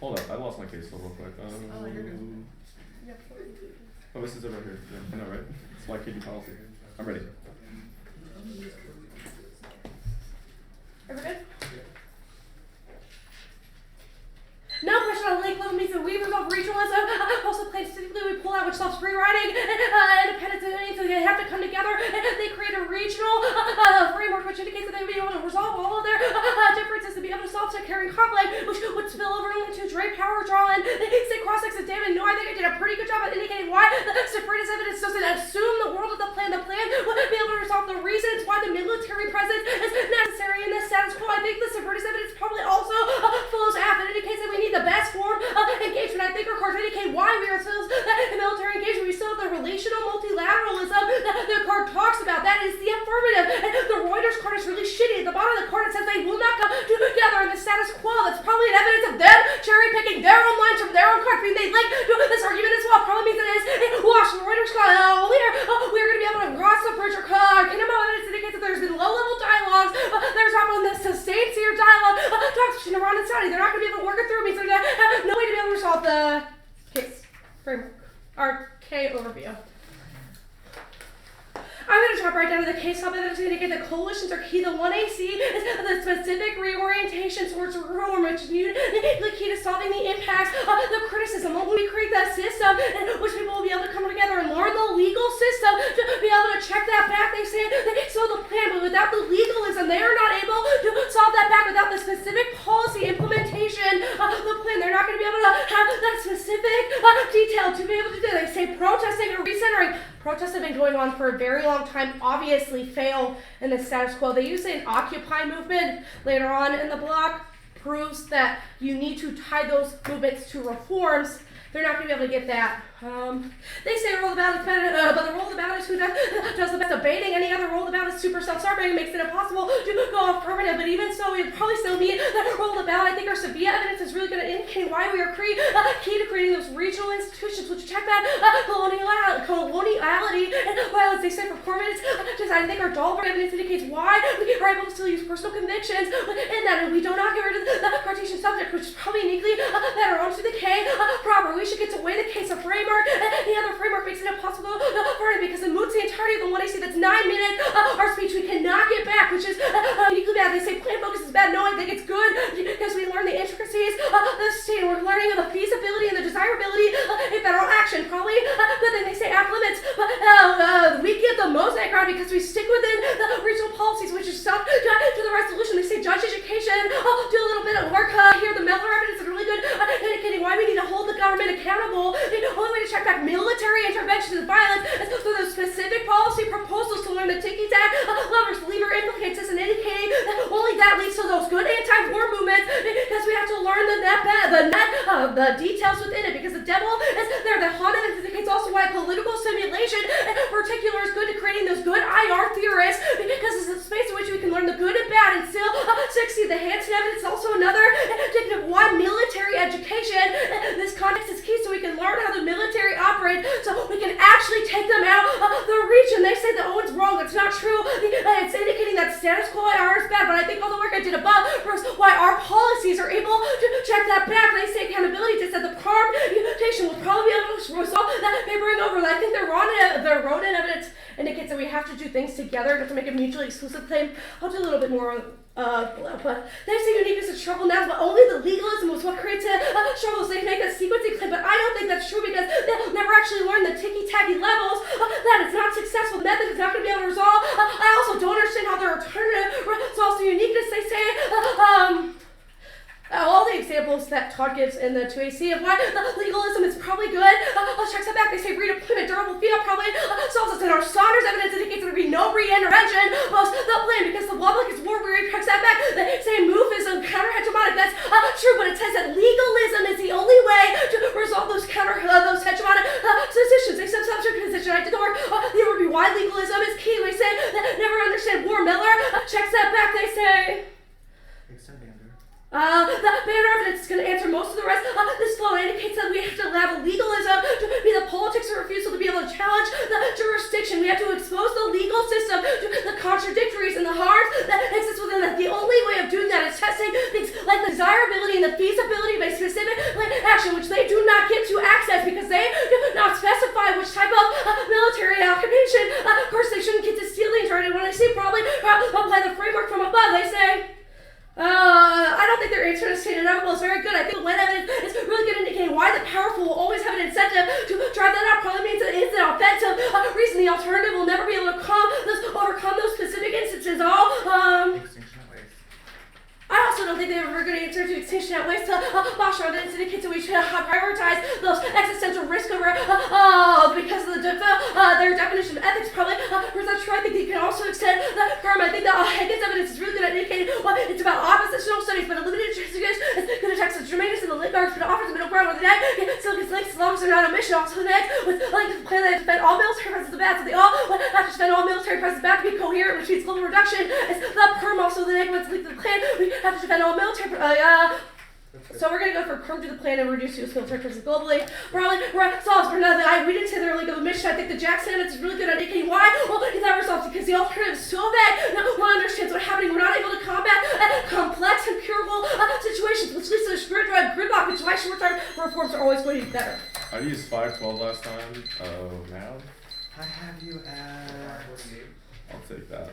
Hold up, I lost my case real quick. Oh, you're good. Oh, this is it right here. Yeah, I know, right? It's my keeping policy. I'm ready. Ever good? No question on lake level means that we resolve regionalism. Also claims specifically we pull out which solves free riding, independence, so they have to come together. They create a regional framework which indicates that they would be able to resolve all of their differences to be able to solve sectarian conflict, which would spill over into Dre power draw. And they say cross-examination. No, I think I did a pretty good job at indicating why the Separatist evidence doesn't assume the world of the plan. The plan would be able to resolve the reasons why the military presence is necessary in this status quo. I think the Separatist evidence probably also follows after. It indicates that we need the best form of engagement. I think our cards indicate why we are still in military engagement. We still have the relational multilateralism that the card talks about. That is the affirmative. And the Reuters card is really shitty. At the bottom of the card it says they will not come together in the status quo. That's probably an evidence of them cherry picking their own lines from their own cards. I mean, they like this argument as well. Probably means that it is wash the Reuters card. We're going to be able to cross the bridge or Kingdom evidence indicates that there's been low-level dialogues. There's not on the sustained seer dialogue. Talks between Iran and Saudi. They're not going to be able to work it through me. So they have no way to be able to resolve the case framework. RK overview. I'm going to jump right down to the case topic that is to indicate that coalitions are key. The 1AC is the specific reorientation towards reform, which is the key to solving the impacts of the criticism. When we create that system in which people will be able to come together and learn the legal system to be able to check that back, they say they saw the plan, but without the legalism, they are not able to solve that back. Without the specific policy implementation of the plan, they're not going to be able to have that specific detail to be able to do. They say protesting and recentering. Protests have been going on for a very long time, obviously fail in the status quo. They use an Occupy movement later on in the block, proves that you need to tie those movements to reforms. They're not going to be able to get that. They say roll the ballot is better, but the roll the ballot is who does the best debating. Any other roll the ballot is super self-serving, makes it impossible to go affirmative. But even so, we'd probably still need that roll the ballot. I think our severe evidence is really going to indicate why we are key to creating those regional institutions, which check that coloniality and violence. They say for permanence. I think our Dahlberg evidence indicates why we are able to still use personal convictions in that, and we do not get rid of the Cartesian subject, which is probably uniquely better onto the K proper. We should get to weigh the case of framework. Any other framework makes it impossible for it because it moots the entirety of the 1AC that's 9 minutes. Our speech we cannot get back, which is uniquely bad. They say plan focus is bad. No, I think it's good because we learn the intricacies of the state. We're learning of the feasibility and the desirability of federal action. Probably good thing they say app limits, but we get the most background because we stick within the regional policies, which is stuff to the resolution. They say judge education. Do a little bit of work here. The Miller evidence is really good indicating why we need to hold the government accountable. The only way to check back military intervention and violence is through the specific policy proposals to learn the ticky-tack levers. The lever implicates this and indicating that only that leads to those good anti-war movements because we have to learn the details within it because the devil is there. The Hana indicates also why political simulation in particular is good to creating those good IR theorists because it's a space in which we can learn the good and bad and still succeed. The Hansen evidence is also another indicative of why military education in this context is key so we can learn how the military operates so we can actually take them out of the region. They say that Owen's wrong. That's not true. It's indicating that status quo IR is bad, but I think all the work I did above proves why our policies are able to check that back. They say accountability. They said the permutation will probably be able to resolve that papering over. I think their Ronan evidence indicates that we have to do things together to make a mutually exclusive claim. I'll do a little bit more but they say uniqueness is trouble now, but only the legalism was what creates troubles. They make a sequencing claim, but I don't think that's true because they'll never actually learn the ticky-tacky levels. That it's not successful. The method is not going to be able to resolve. I also don't understand how their alternative resolves the uniqueness. They say all the examples that Todd gives in the 2AC of why the legalism is probably good. Let's check that back. They say redeployment, durable field probably solves us. And our Saunders evidence indicates there will be no re-intervention post the plan because the public is war weary. Checks that back. They say MoTh counter-hegemonic. That's true, but it says that legalism is the only way to resolve those hegemonic positions. They said subject position. I did the work. The overview why legalism is key. We say that never understand war. Miller checks that back. They say the banner evidence is going to answer most of the rest. This flow indicates that we have to have legalism to be the polar challenge the jurisdiction. We have to expose the legal system to the contradictories and the harms that exist within it. The only way of doing that is testing things like the desirability and the feasibility of a specific action, which they do not get to access because they do not specify which type of military occupation. Of course, they shouldn't get to stealing during it. When I say probably apply the framework from above, they say, I don't think their answer to state inevitable is very good. I think when evidence is really good at indicating why the powerful will always have an incentive to drive that out probably means that it's an offensive reason. The alternative will never be able to overcome those specific instances. Extinction at waste. I also don't think they have a very good answer to extinction at waste to bosh around and indicate that we should prioritize those existential risks over because of their definition of ethics probably not true. I think they can also extend the term. I think that Higgins evidence is really good at indicating what it's about oppositional studies, but a limited investigation is going to text the germanus and the ligards, but offers the middle ground where the neck still gets links as long as they're not a mission. Also the next with like to plan that defend all military presence bad, so they all have to defend all military presence bad to be coherent, which means global reduction is the perm. Also the next one's linked to the plan. We have to defend all military. So we're gonna go for perm to the plan and reduce U.S. military presence globally. Probably solves for nothing. We didn't say they're legal mission. I think the Jackson evidence is really good at indicating why. Well, that resolves because the alternative is so vague. No one understands what's happening. We're not able to combat complex empirical situations, which leads to the spiritual gridlock, which is why short-term reforms are always going to be better. I used 512 last time. Now I have you at. I'll take that.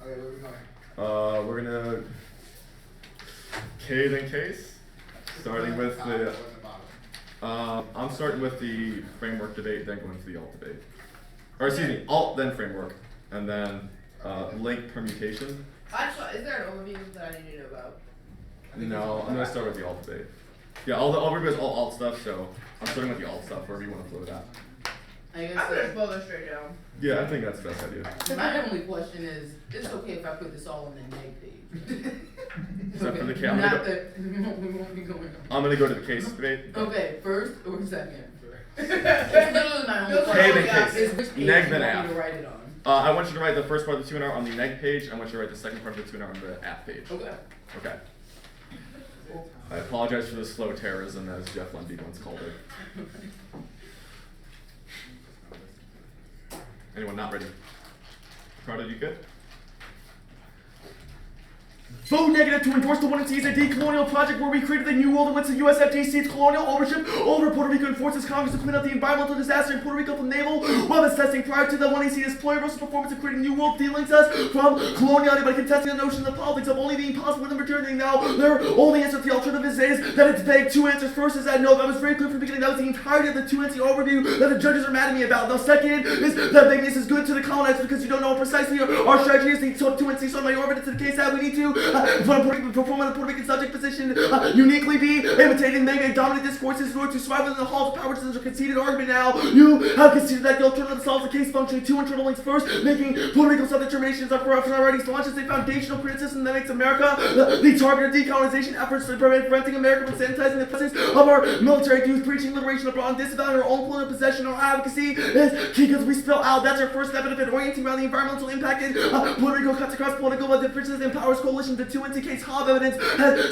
Okay, where are we going? We're gonna K then case, starting with the. I'm starting with the framework debate, then going to the alt debate. Or excuse me, alt then framework, and then link permutation. Actually, is there an overview that I need to know about? No, I'm gonna start with the alt debate. Yeah, all the overview is all alt stuff, so I'm starting with the alt stuff wherever you want to flow it at. I guess I'm gonna blow this straight down. Yeah, I think that's the best idea. my only question is, it's okay if I put this all on the neg page. Except for the K. Not that we won't be going on. I'm gonna go to the case debate. Okay, first or second? It's literally my only K then question. case. Is which page Neg you then want app. me to write it on? I want you to write the first part of the 2 on the neg page. I want you to write the second part of the 2 on the app page. Okay. Okay. I apologize for the slow terrorism, as Jeff Lundy once called it. Anyone not ready? Ricardo, you good? Vote negative to endorse the one and CEDA decolonial project where we created a new world in which the U.S. FTC's colonial ownership over Puerto Rico and forces Congress to clean up the environmental disaster in Puerto Rico from naval weapons testing prior to the one and CEDA's ploy versus performance of creating a new world delinks us from coloniality by contesting the notion of politics of only being possible with modernity. Now, their only answer to the alternative is that it's vague. 2 answers. First is that no, that was very clear from the beginning. That was the entirety of the 2 NC overview that the judges are mad at me about. Now, second is that vagueness is good to the colonizers because you don't know precisely our strategy is. The 2 NC so my orbit to the case that we need to perform on the Puerto Rican subject position, uniquely be imitating negative dominant discourses in order to survive within the halls of power. This is a conceded argument now. You have conceded that the alternative solves the case functioning 2 internal links. First, making Puerto Rico self-determinations are for already launched as a foundational criticism that makes America the target of decolonization efforts to preventing America from sanitizing the presence of our military youth, preaching liberation abroad, and disavowing our own colonial possession. Our advocacy is key because we spell out. That's our first step in it, orienting around the environmental impact in Puerto Rico cuts across political differences and powers coalition. The 2 NC case Hobb evidence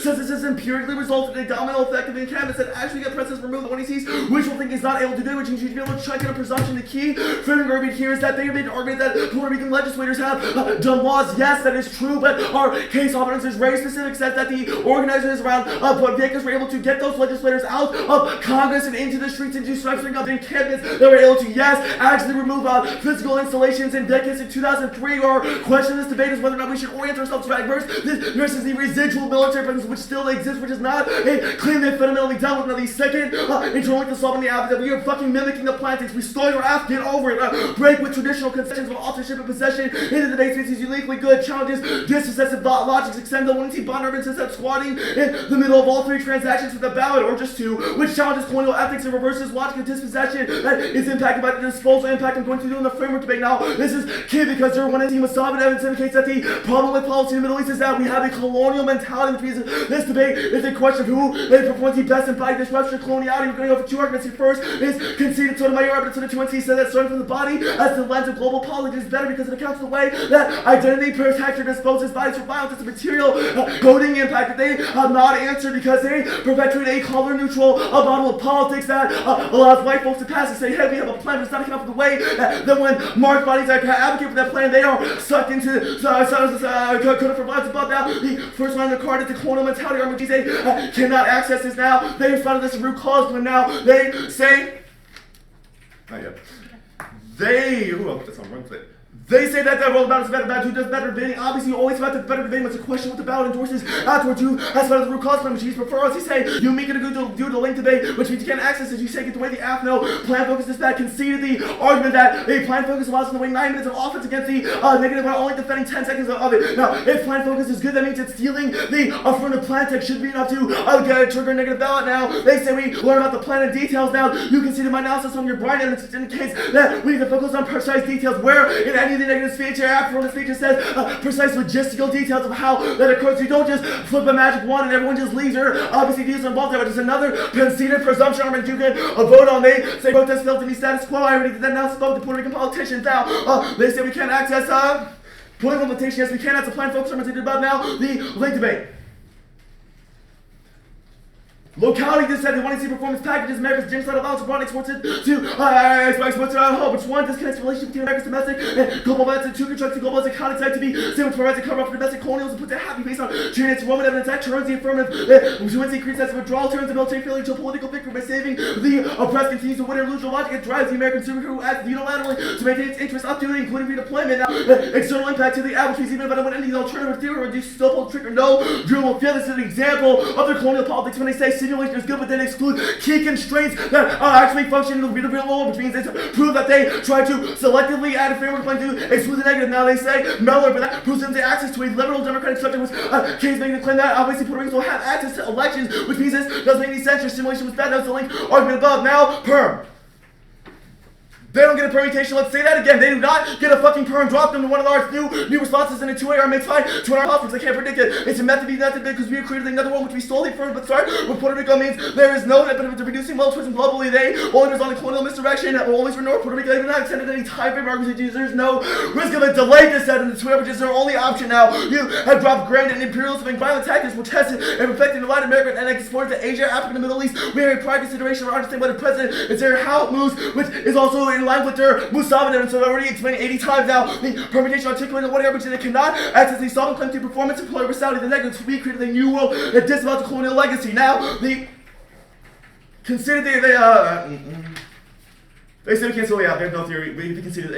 says this has empirically resulted in a domino effect of encampments that actually get precedents removed. The one he sees wishful thinking is not able to do, which means you should be able to check in a presumption. The key framing argument here is that they have made an argument that Puerto Rican legislators have done laws. Yes, that is true, but our case evidence is very specific, says that the organizers around Puerto were able to get those legislators out of Congress and into the streets and do structuring of the encampments. They were able to, yes, actually remove physical installations in decades in 2003. Our question in this debate is whether or not we should orient ourselves to versus versus the residual military presence which still exists, which is not a claim they fundamentally dealt with. Now, the second internal link to solving the app is that we are fucking mimicking the planets. We stole your app, get over it. Break with traditional concessions of authorship and possession into the debate species uniquely good challenges, dispossessive logics, extend the one-team bond urban system squatting in the middle of all 3 transactions with a ballot, or just 2, which challenges colonial ethics and reverses logic of dispossession that is impacted by the disposal impact. I'm going to do in the framework debate. Now, this is key because your one-team with solid evidence indicates that the problem with policy in the Middle East is that we have a colonial mentality. This debate is a question of who performs the best embodied disruption of coloniality. We're going to go for 2 arguments here. First is conceded Sotomayor, but the 2 NC said that starting from the body as the lens of global politics is better because it accounts for the way that identity protector disposes bodies for violence. It's a material coding impact that they have not answered because they perpetuate a color-neutral model of politics that allows white folks to pass and say, hey, we have a plan, but it's not account for the way that when marked bodies advocate for that plan, they are sucked into code for violence above. Now, the first line of the card is the colonial mentality argument. They cannot access this now. They responded to this root cause, but now they say, not yet. That's on one plate. They say that role about is better about who does better debating. Obviously, you always about the better debating. What's a question what the ballot endorses afterwards? You ask about the root cause plan, which you prefer us. You say you make it a good do the link debate, which means you can't access it. You say get the way the app no plan focus is bad. Conceded the argument that a plan focus allows them to wait 9 minutes of offense against the negative while only defending 10 seconds of it. Now, if plan focus is good, that means it's stealing the affirmative plan text should be enough to get a trigger negative ballot. Now, they say we learn about the plan and details. Now, you conceded my analysis on your brain, and it indicates that we need to focus on precise details. Where in any of the negative speech after the speech it says precise logistical details of how that occurs. You don't just flip a magic wand and everyone just leaves her. Obviously, these are involved there, but just another conceded presumption argument you can vote on. They say protest failed to be status quo. I already did that now. Spoke to Puerto Rican politicians. Now, they say we can't access political limitation. Yes, we can. That's a plan focus argument about now. The link debate. Locality just said they want to see performance packages. America's genocide allows abroad exports it to exports it out home. Which one disconnects the relationship between America's domestic and global events and two constructs the global as a concept to be same which provides a cover up for domestic colonialism puts a happy face on Chinese Roman evidence that turns the affirmative to increase as withdrawal turns the military failure to a political victory by saving the oppressed continues to win or lose your logic. It drives the American consumer who acts unilaterally to maintain its interests up to and including redeployment. Now, external impact to the average piece, even if I don't want any alternative theory or reduce still pull the trigger. No, Drew will feel this is an example of their colonial politics when they say simulation is good, but then exclude key constraints that actually function in the real world, which means they prove that they try to selectively add a framework plan to exclude the negative. Now they say Miller, but that proves them the access to a liberal democratic structure, which Keynes making the claim that obviously Puerto Ricans will have access to elections, which means this doesn't make any sense. Your simulation was bad. That was the link argument above. Now, perm. They don't get a permutation. Let's say that again. They do not get a fucking perm. Drop them to one of our new responses in a 2AR makes fine. 2 hour hospitals. I can't predict it. It's a method be method because we created another one which we stole from. But sorry, what Puerto Rico means there is no benefit to reducing militarism globally. They only result in colonial misdirection that will always ignore Puerto Rico. They have not extended any time frame arguments. There's no risk of a delay to set in the 2 hour, which is their only option now. You have dropped grand and imperialism and violent tactics will test it and reflect in the Latin American and exported to Asia, Africa, and the Middle East. We have a pride consideration for understanding what the president is there, how it moves, which is also in line with their and so I've already explained 80 times now. The permutation articulated what which they cannot access the solvent claim to performance and universality. The negative to be created a new world that disavows the colonial legacy. Now, they consider they say we can't solely out. They have no theory. We consider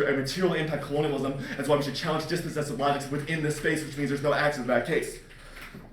a material impact colonialism. That's why we should challenge dispossessive logics within this space, which means there's no access to that case.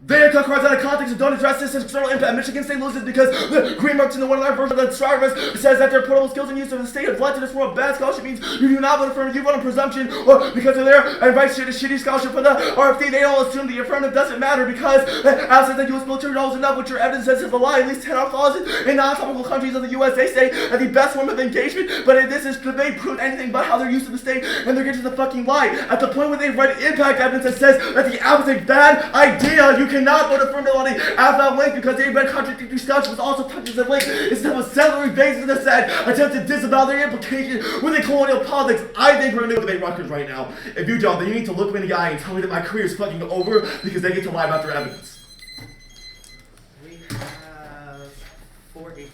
They cut cards out of context and don't address this external impact. Michigan State loses because the green marks in the one-line version of the Strivers says that their portable skills and use of the state have led to this form of bad scholarship means you do not vote affirmative, you vote on presumption, or because of their advice to shitty scholarship for the RFD, they all assume the affirmative doesn't matter because Al says that U.S. military dollars enough, which your evidence says is a lie. At least 10 are clauses in non-topical countries of the U.S. They say that the best form of engagement, but in this is debate prove anything but how they're used to the state and they're getting to the fucking lie. At the point where they write impact evidence that says that the app is a bad idea, you cannot vote affirmative on the app link because they read contradictory stuff, which also touches the link. Instead of a salary basis that said attempt to disavow their implication within colonial politics. I think we're gonna debate Rutgers right now. If you don't, then you need to look me in the eye and tell me that my career is fucking over because they get to lie about their evidence. We have 418.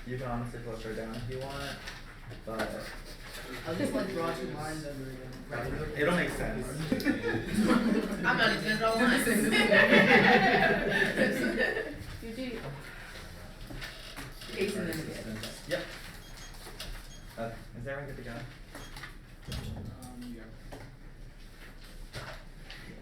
You can honestly push her down if you want, but I'll just like draw 2 lines under it. it'll make sense. I'm not even gonna draw lines. You do. Case and then again. Yep. Is everyone good to go? Yeah.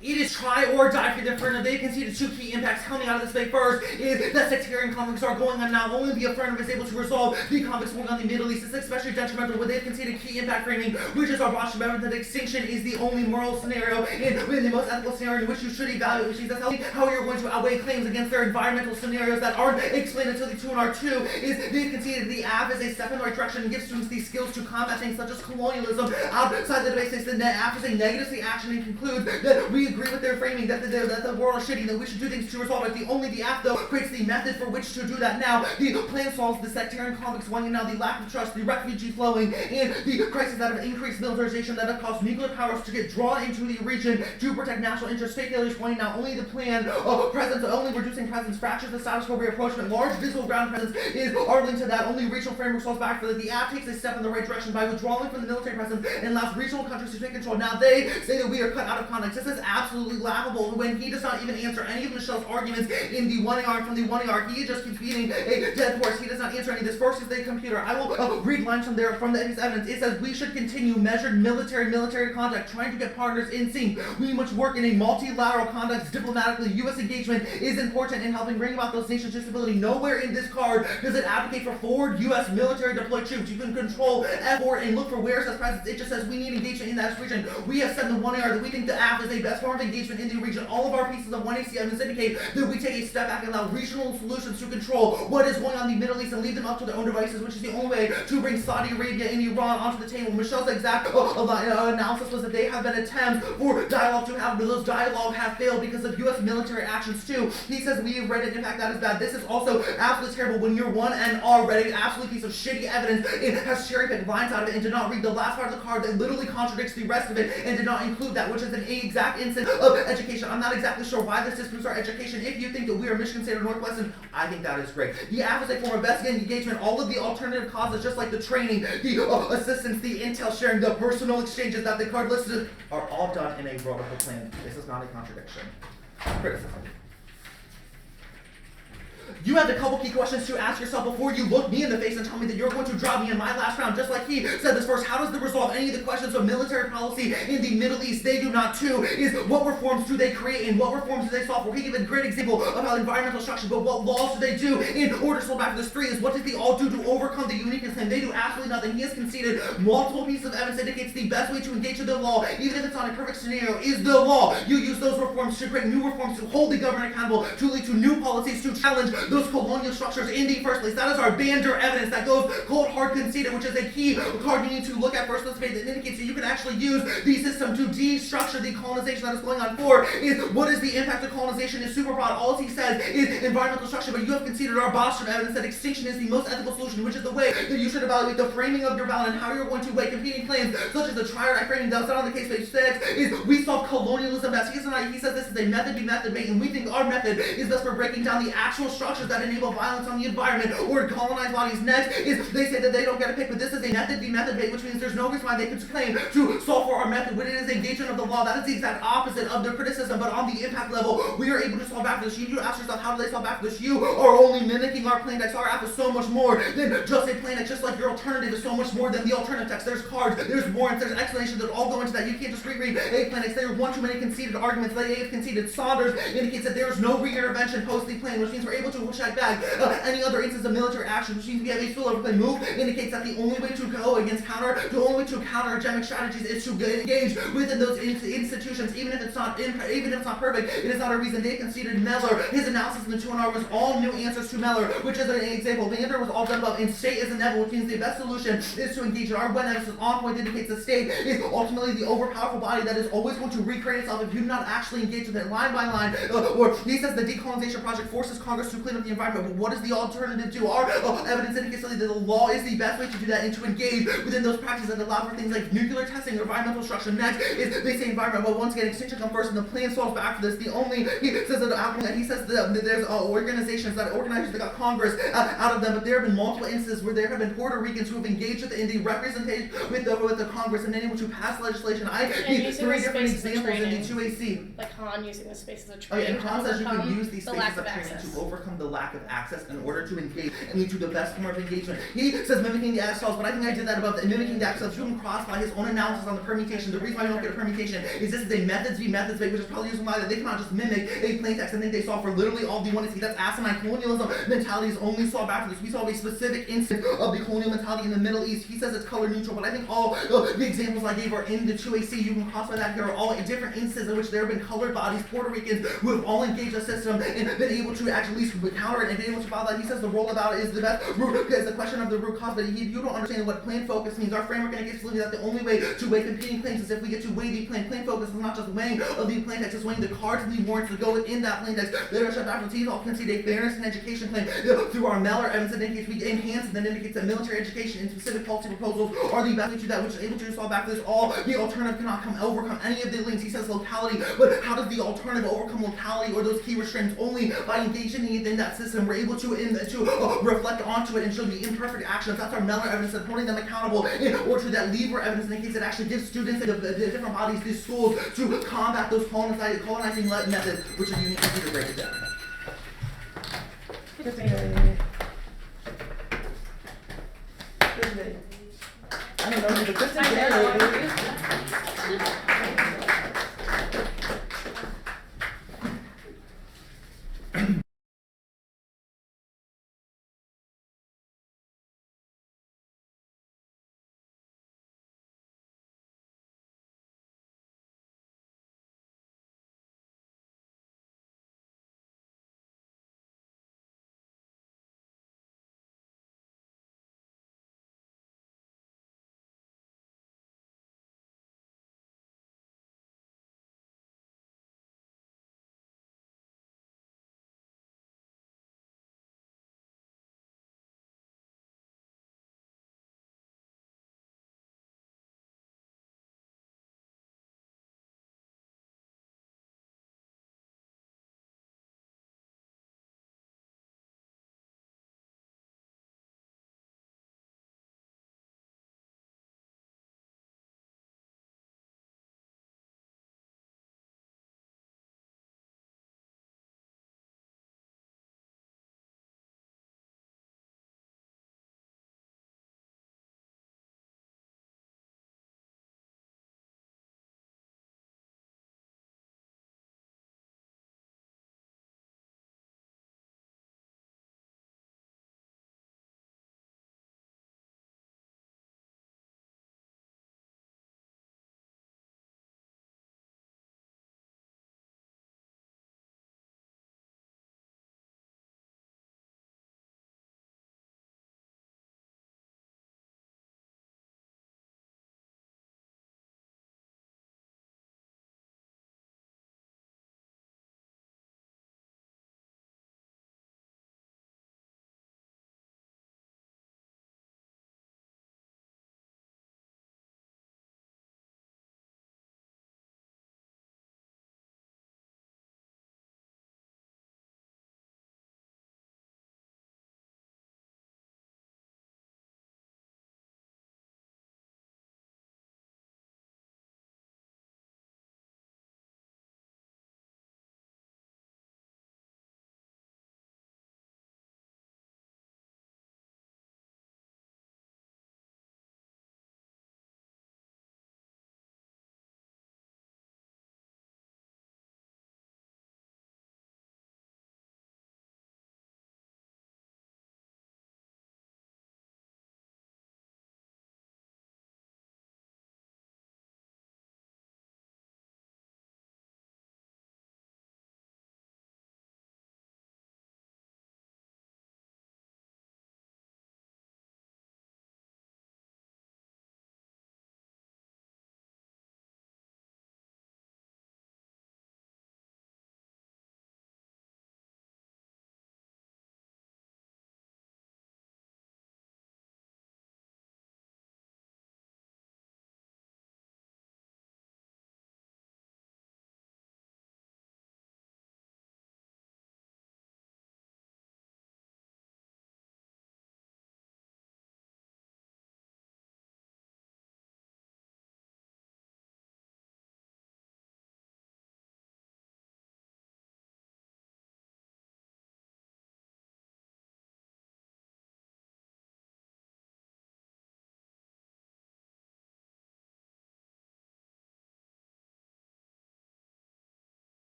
It is try or die for the Inferno. They conceded 2 key impacts coming out of this debate. First is that sectarian conflicts are going on now. Only the Inferno is able to resolve the conflicts going on in the Middle East. It's especially detrimental when they've conceded key impact framing, which is our Bosch amendment that extinction is the only moral scenario in the most ethical scenario in which you should evaluate, which means that's how you're going to outweigh claims against their environmental scenarios that aren't explained until the 2 and R2 is they've conceded the app is a step in the right direction and gives students these skills to combat things such as colonialism. Outside the debate states the app is a negative action and concludes that we agree with their framing that the world is shitty, that we should do things to resolve it. The app though creates the method for which to do that now. The plan solves the sectarian conflicts one and now the lack of trust, the refugee flowing, and the crisis that have increased militarization that have caused nuclear powers to get drawn into the region to protect national interests. State failures pointing now only the plan of presence, only reducing presence fractures the status quo reapproachment. Large visible ground presence is our link to that. Only regional framework solves back for that. The app takes a step in the right direction by withdrawing from the military presence and allows regional countries to take control. Now they say that we are cut out of context. This is absolutely laughable when he does not even answer any of Michelle's arguments in the 1AR from the 1AR. He just keeps beating a dead horse. He does not answer any of this. First is the computer. I will read lines from there from his evidence. It says we should continue measured military contact, trying to get partners in sync. We must work in a multilateral context diplomatically. U.S. engagement is important in helping bring about those nations to stability. Nowhere in this card does it advocate for forward U.S. military deployed troops. You can control F4 and look for where it says presence. It just says we need engagement in that region. We have said in the 1AR that we think the app is the best form of engagement in the region. All of our pieces of 1AC evidence indicate that we take a step back and allow regional solutions to control what is going on in the Middle East and leave them up to their own devices, which is the only way to bring Saudi Arabia and Iran onto the table. Michelle's exact analysis was that they have been attempts for dialogue to happen, but those dialogue have failed because of U.S. military actions too. He says we have read it. In fact, that is bad. This is also absolutely terrible when you're 1NR read an absolute piece of shitty evidence. It has cherry-picked lines out of it and did not read the last part of the card that literally contradicts the rest of it and did not include that, which is an exact instance of education. I'm not exactly sure why this disproves our education. If you think that we are Michigan State or Northwestern, I think that is great. The app is a form of investigating engagement. All of the alternative causes, just like the training, the assistance, the intel sharing, the personal exchanges that the card listed, are all done in a vertical plan. This is not a contradiction. Criticism. You have a couple key questions to ask yourself before you look me in the face and tell me that you're going to drop me in my last round, just like he said this first. How does it resolve any of the questions of military policy in the Middle East? They do not too. Is what reforms do they create and what reforms do they solve for? He gave a great example of how environmental structure, but what laws do they do in order to slow back this free? Is what did they all do to overcome the uniqueness? And they do absolutely nothing. He has conceded multiple pieces of evidence that indicates the best way to engage with the law, even if it's not a perfect scenario, is the law. You use those reforms to create new reforms, to hold the government accountable, to lead to new policies, to challenge those colonial structures in the first place. That is our Bander evidence that goes cold hard conceded, which is a key card you need to look at first. Let's that indicates that you can actually use the system to destructure the colonization that is going on. For is what is the impact of colonization is super broad. All he says is environmental structure, but you have conceded our Bostrom evidence that extinction is the most ethical solution, which is the way that you should evaluate the framing of your ballot and how you're going to weigh competing claims, such as the triad framing that's not on the case page 6, is we solve colonialism best. He says this is a method be method mate, and we think our method is best for breaking down the actual structures that enable violence on the environment or colonized bodies. Next is they say that they don't get a pick, but this is a method be method mate, which means there's no reason why they could claim to solve for our method when it is engagement of the law. That is the exact opposite of their criticism, but on the impact level, we are able to solve back for this. You need to ask yourself, how do they solve back for this? You are only mimicking our plain text. Our app is so much more than just a plain text, just like your alternative is so much more than the alternative text. There's cards, there's warrants, there's explanations that all go into that. You can't just reread a plain text. There are one too many conceded arguments that they have conceded. Saunders indicates that there is no re-intervention post the plan, which means we're able to check back any other instance of military action, which means we have a spillover plan. MoTh indicates that the only way to go against the only way to counter hegemonic strategies is to engage within those institutions, even if it's not perfect. It is not a reason. They conceded Meller. His analysis in the 2NR was all new answers to Meller, which is an example. Vander was all done above, and state is inevitable, which means the best solution is to engage. Our when evidence on point indicates the state is ultimately the overpowerful body that is always going to recreate itself if you do not actually engage with it line by line. Or he says the decolonization project forces Congress to clean up the environment. But what does the alternative do? Our evidence indicates that the law is the best way to do that and to engage within those practices that allow for things like nuclear testing or environmental destruction. Next is they say environment. Well, once again, extinction comes first, and the plan falls back for this. He says that he says that there's organizations that organizers that got Congress out of them, but there have been multiple instances where there have been Puerto Ricans who have engaged in the representation with the Congress and been able to pass legislation. I need 3 different examples in the 2AC. Like Han using the space as a Oh, training yeah, and Han says you can overcome use these the spaces lack of of training access. to overcome the lack of access in order to engage and lead to the best form of engagement. He says mimicking the axles, but I think I did that above the mimicking the axles. You can cross by his own analysis on the permutation. The reason why you don't get a permutation is this is a methods v methods debate, which is probably using why that they cannot just mimic a plain text. I think they saw for literally all the one to see that's asinine colonialism mentalities only saw back for this. We saw a specific instance of the colonial mentality in the Middle East. He says it's color neutral, but I think all the examples I gave are in the 2AC. You can cross by that. Here are all different instances in which there have been colored bodies, Puerto Ricans, who have all engaged the system and been able to actually counter it and been able to follow that. He says the role about it is the best root, because the question of the root cause, but you don't understand what plain focus means. Our framework indicates that the only way to weigh competing claims is if we get to weigh the plain. Plain focus is not just weighing of the plain text, it's weighing the cards and the warrants that go within that plain text. Leadership faculties all concede a fairness and education claim through our Mellor evidence that indicates we enhance and then indicates that military education and specific policy proposals are the best way to do that, which is able to solve back this. All the alternative cannot overcome any of the links. He says locality, but how does the alternative overcome locality or those key restraints? Only by engaging in that system, we're able to reflect onto it and show the imperfect actions. That's our Mellor evidence and holding them accountable in order to that Lever evidence indicates it actually gives students in the different bodies, these schools, to combat those colonizing methods, which are unique to break it down. I don't know, but this is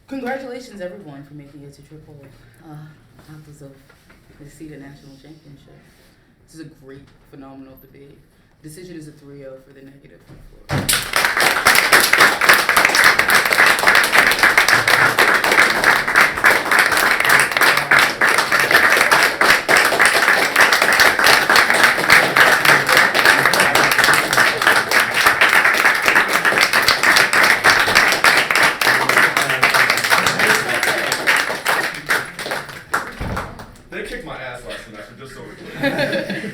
Congratulations, everyone, for making it to triple octaves of the CEDA National Championship. This is a great, phenomenal debate. Decision is a 3-0 for the negative on the floor. They kicked my ass last semester, just so we're clear.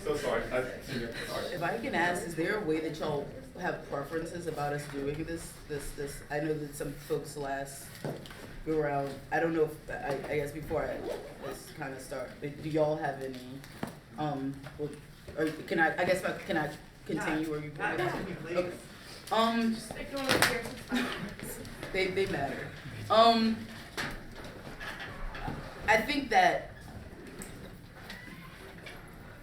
So sorry. Sorry. If I can ask, is there a way that y'all have preferences about us doing this? I know that some folks last go around. I don't know if I guess before this kind of start, do y'all have any? Or can I? I guess can I continue where you? Okay. Just ignore the fears, it's fine. They matter. I think that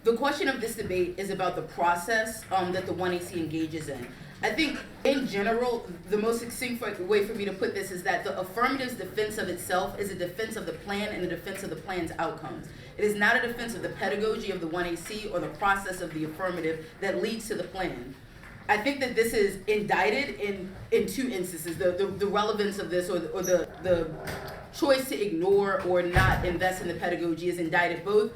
the question of this debate is about the process that the 1AC engages in. I think, in general, the most succinct way for me to put this is that the affirmative's defense of itself is a defense of the plan and a defense of the plan's outcomes. It is not a defense of the pedagogy of the 1AC or the process of the affirmative that leads to the plan. I think that this is indicted in two instances. The relevance of this or the choice to ignore or not invest in the pedagogy is indicted both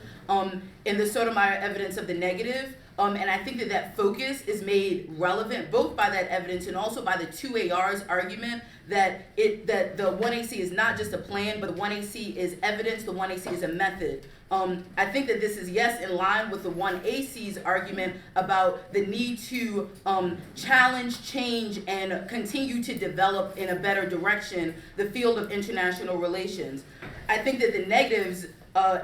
in the Sotomayor evidence of the negative, and I think that focus is made relevant both by that evidence and also by the 2AR's argument that the 1AC is not just a plan, but the 1AC is evidence, the 1AC is a method. I think that this is, yes, in line with the 1AC's argument about the need to challenge, change, and continue to develop in a better direction the field of international relations. I think that the negative's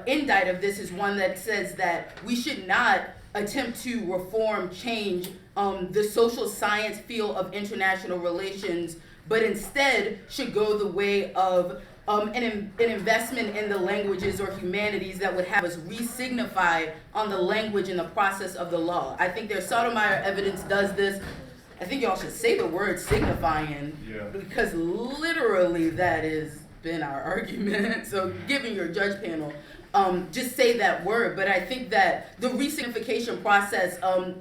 indictment of this is one that says that we should not attempt to reform, change the social science field of international relations, but instead should go the way of an investment in the languages or humanities that would have us re-signify on the language and the process of the law. I think their Sotomayor evidence does this. I think y'all should say the word signifying, because literally that has been our argument. So given your judge panel, just say that word. But I think that the re-signification process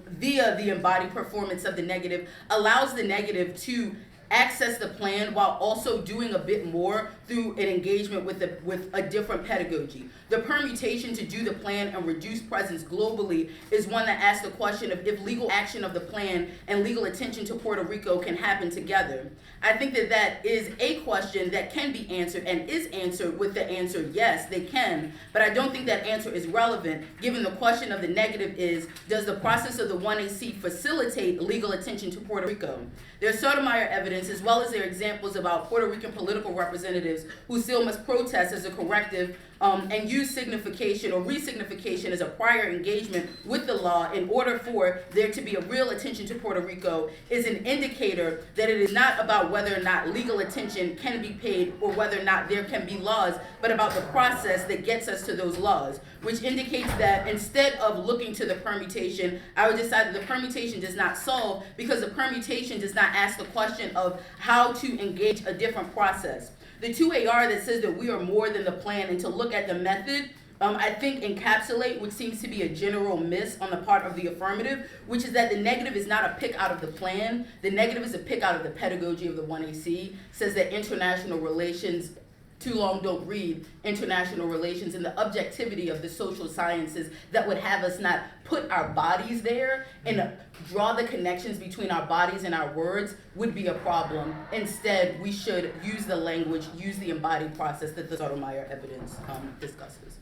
via the embodied performance of the negative allows the negative to access the plan while also doing a bit more through an engagement with a different pedagogy. The permutation to do the plan and reduce presence globally is one that asks the question of if legal action of the plan and legal attention to Puerto Rico can happen together. I think that is a question that can be answered and is answered with the answer, yes, they can, but I don't think that answer is relevant given the question of the negative is, does the process of the 1AC facilitate legal attention to Puerto Rico? There's Sotomayor evidence as well as their examples about Puerto Rican political representatives who still must protest as a corrective and use signification or re-signification as a prior engagement with the law in order for there to be a real attention to Puerto Rico is an indicator that it is not about whether or not legal attention can be paid or whether or not there can be laws, but about the process that gets us to those laws, which indicates that instead of looking to the permutation, I would decide that the permutation does not solve because the permutation does not ask the question of how to engage a different process. The 2AR that says that we are more than the plan and to look at the method, I think encapsulate what seems to be a general miss on the part of the affirmative, which is that the negative is not a pick out of the plan. The negative is a pick out of the pedagogy of the 1AC, says that international relations, too long don't read, international relations and the objectivity of the social sciences that would have us not put our bodies there and draw the connections between our bodies and our words would be a problem. Instead, we should use the language, use the embodied process that the Sotomayor evidence discusses.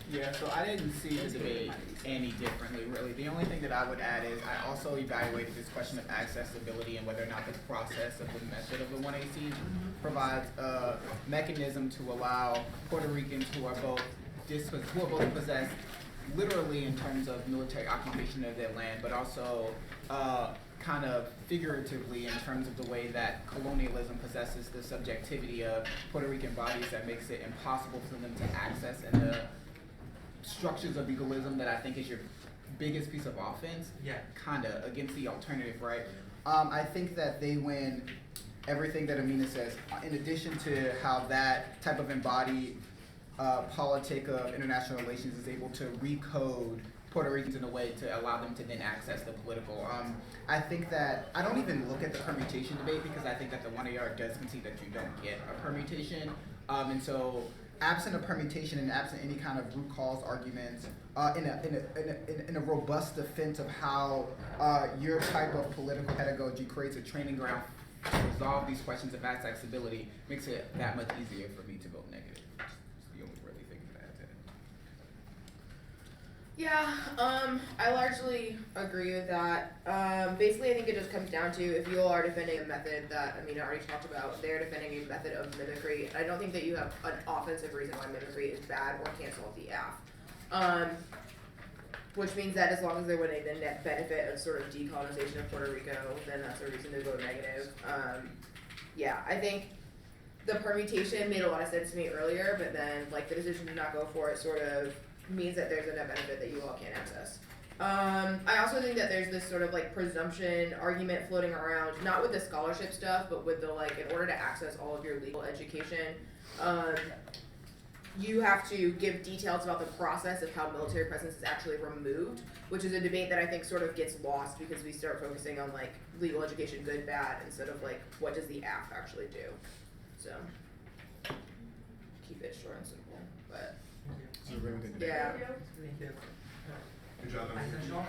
Yeah, so I didn't see the debate any differently, really. The only thing that I would add is I also evaluated this question of accessibility and whether or not the process of the method of the 1AC provides a mechanism to allow Puerto Ricans who are both possessed literally in terms of military occupation of their land, but also kind of figuratively in terms of the way that colonialism possesses the subjectivity of Puerto Rican bodies that makes it impossible for them to access and the structures of legalism that I think is your biggest piece of offense, Yeah. kinda, against the alternative, right? I think that they win everything that Amina says, in addition to how that type of embodied politic of international relations is able to recode Puerto Ricans in a way to allow them to then access the political. I think that, I don't even look at the permutation debate because I think that the 1AR does concede that you don't get a permutation. And so, absent a permutation and absent any kind of root cause arguments, in a robust defense of how your type of political pedagogy creates a training ground to resolve these questions of accessibility, makes it that much easier for me to vote negative. It's the only really thing that I had to Yeah, I largely agree with that. Basically, I think it just comes down to if you all are defending a method that Amina already talked about, they're defending a method of mimicry. I don't think that you have an offensive reason why mimicry is bad or can't solve the AF. Which means that as long as they're winning the net benefit of sort of decolonization of Puerto Rico, then that's a reason to go negative. Yeah, I think the permutation made a lot of sense to me earlier, but then like the decision to not go for it sort of means that there's a net benefit that you all can't access. I also think that there's this sort of like presumption argument floating around, not with the scholarship stuff, but with the like, in order to access all of your legal education, you have to give details about the process of how military presence is actually removed, which is a debate that I think sort of gets lost because we start focusing on like legal education, good, bad, instead of like what does the AF actually do. So keep it short and simple, but It's a really good debate. yeah. Thank you. Good job, everyone.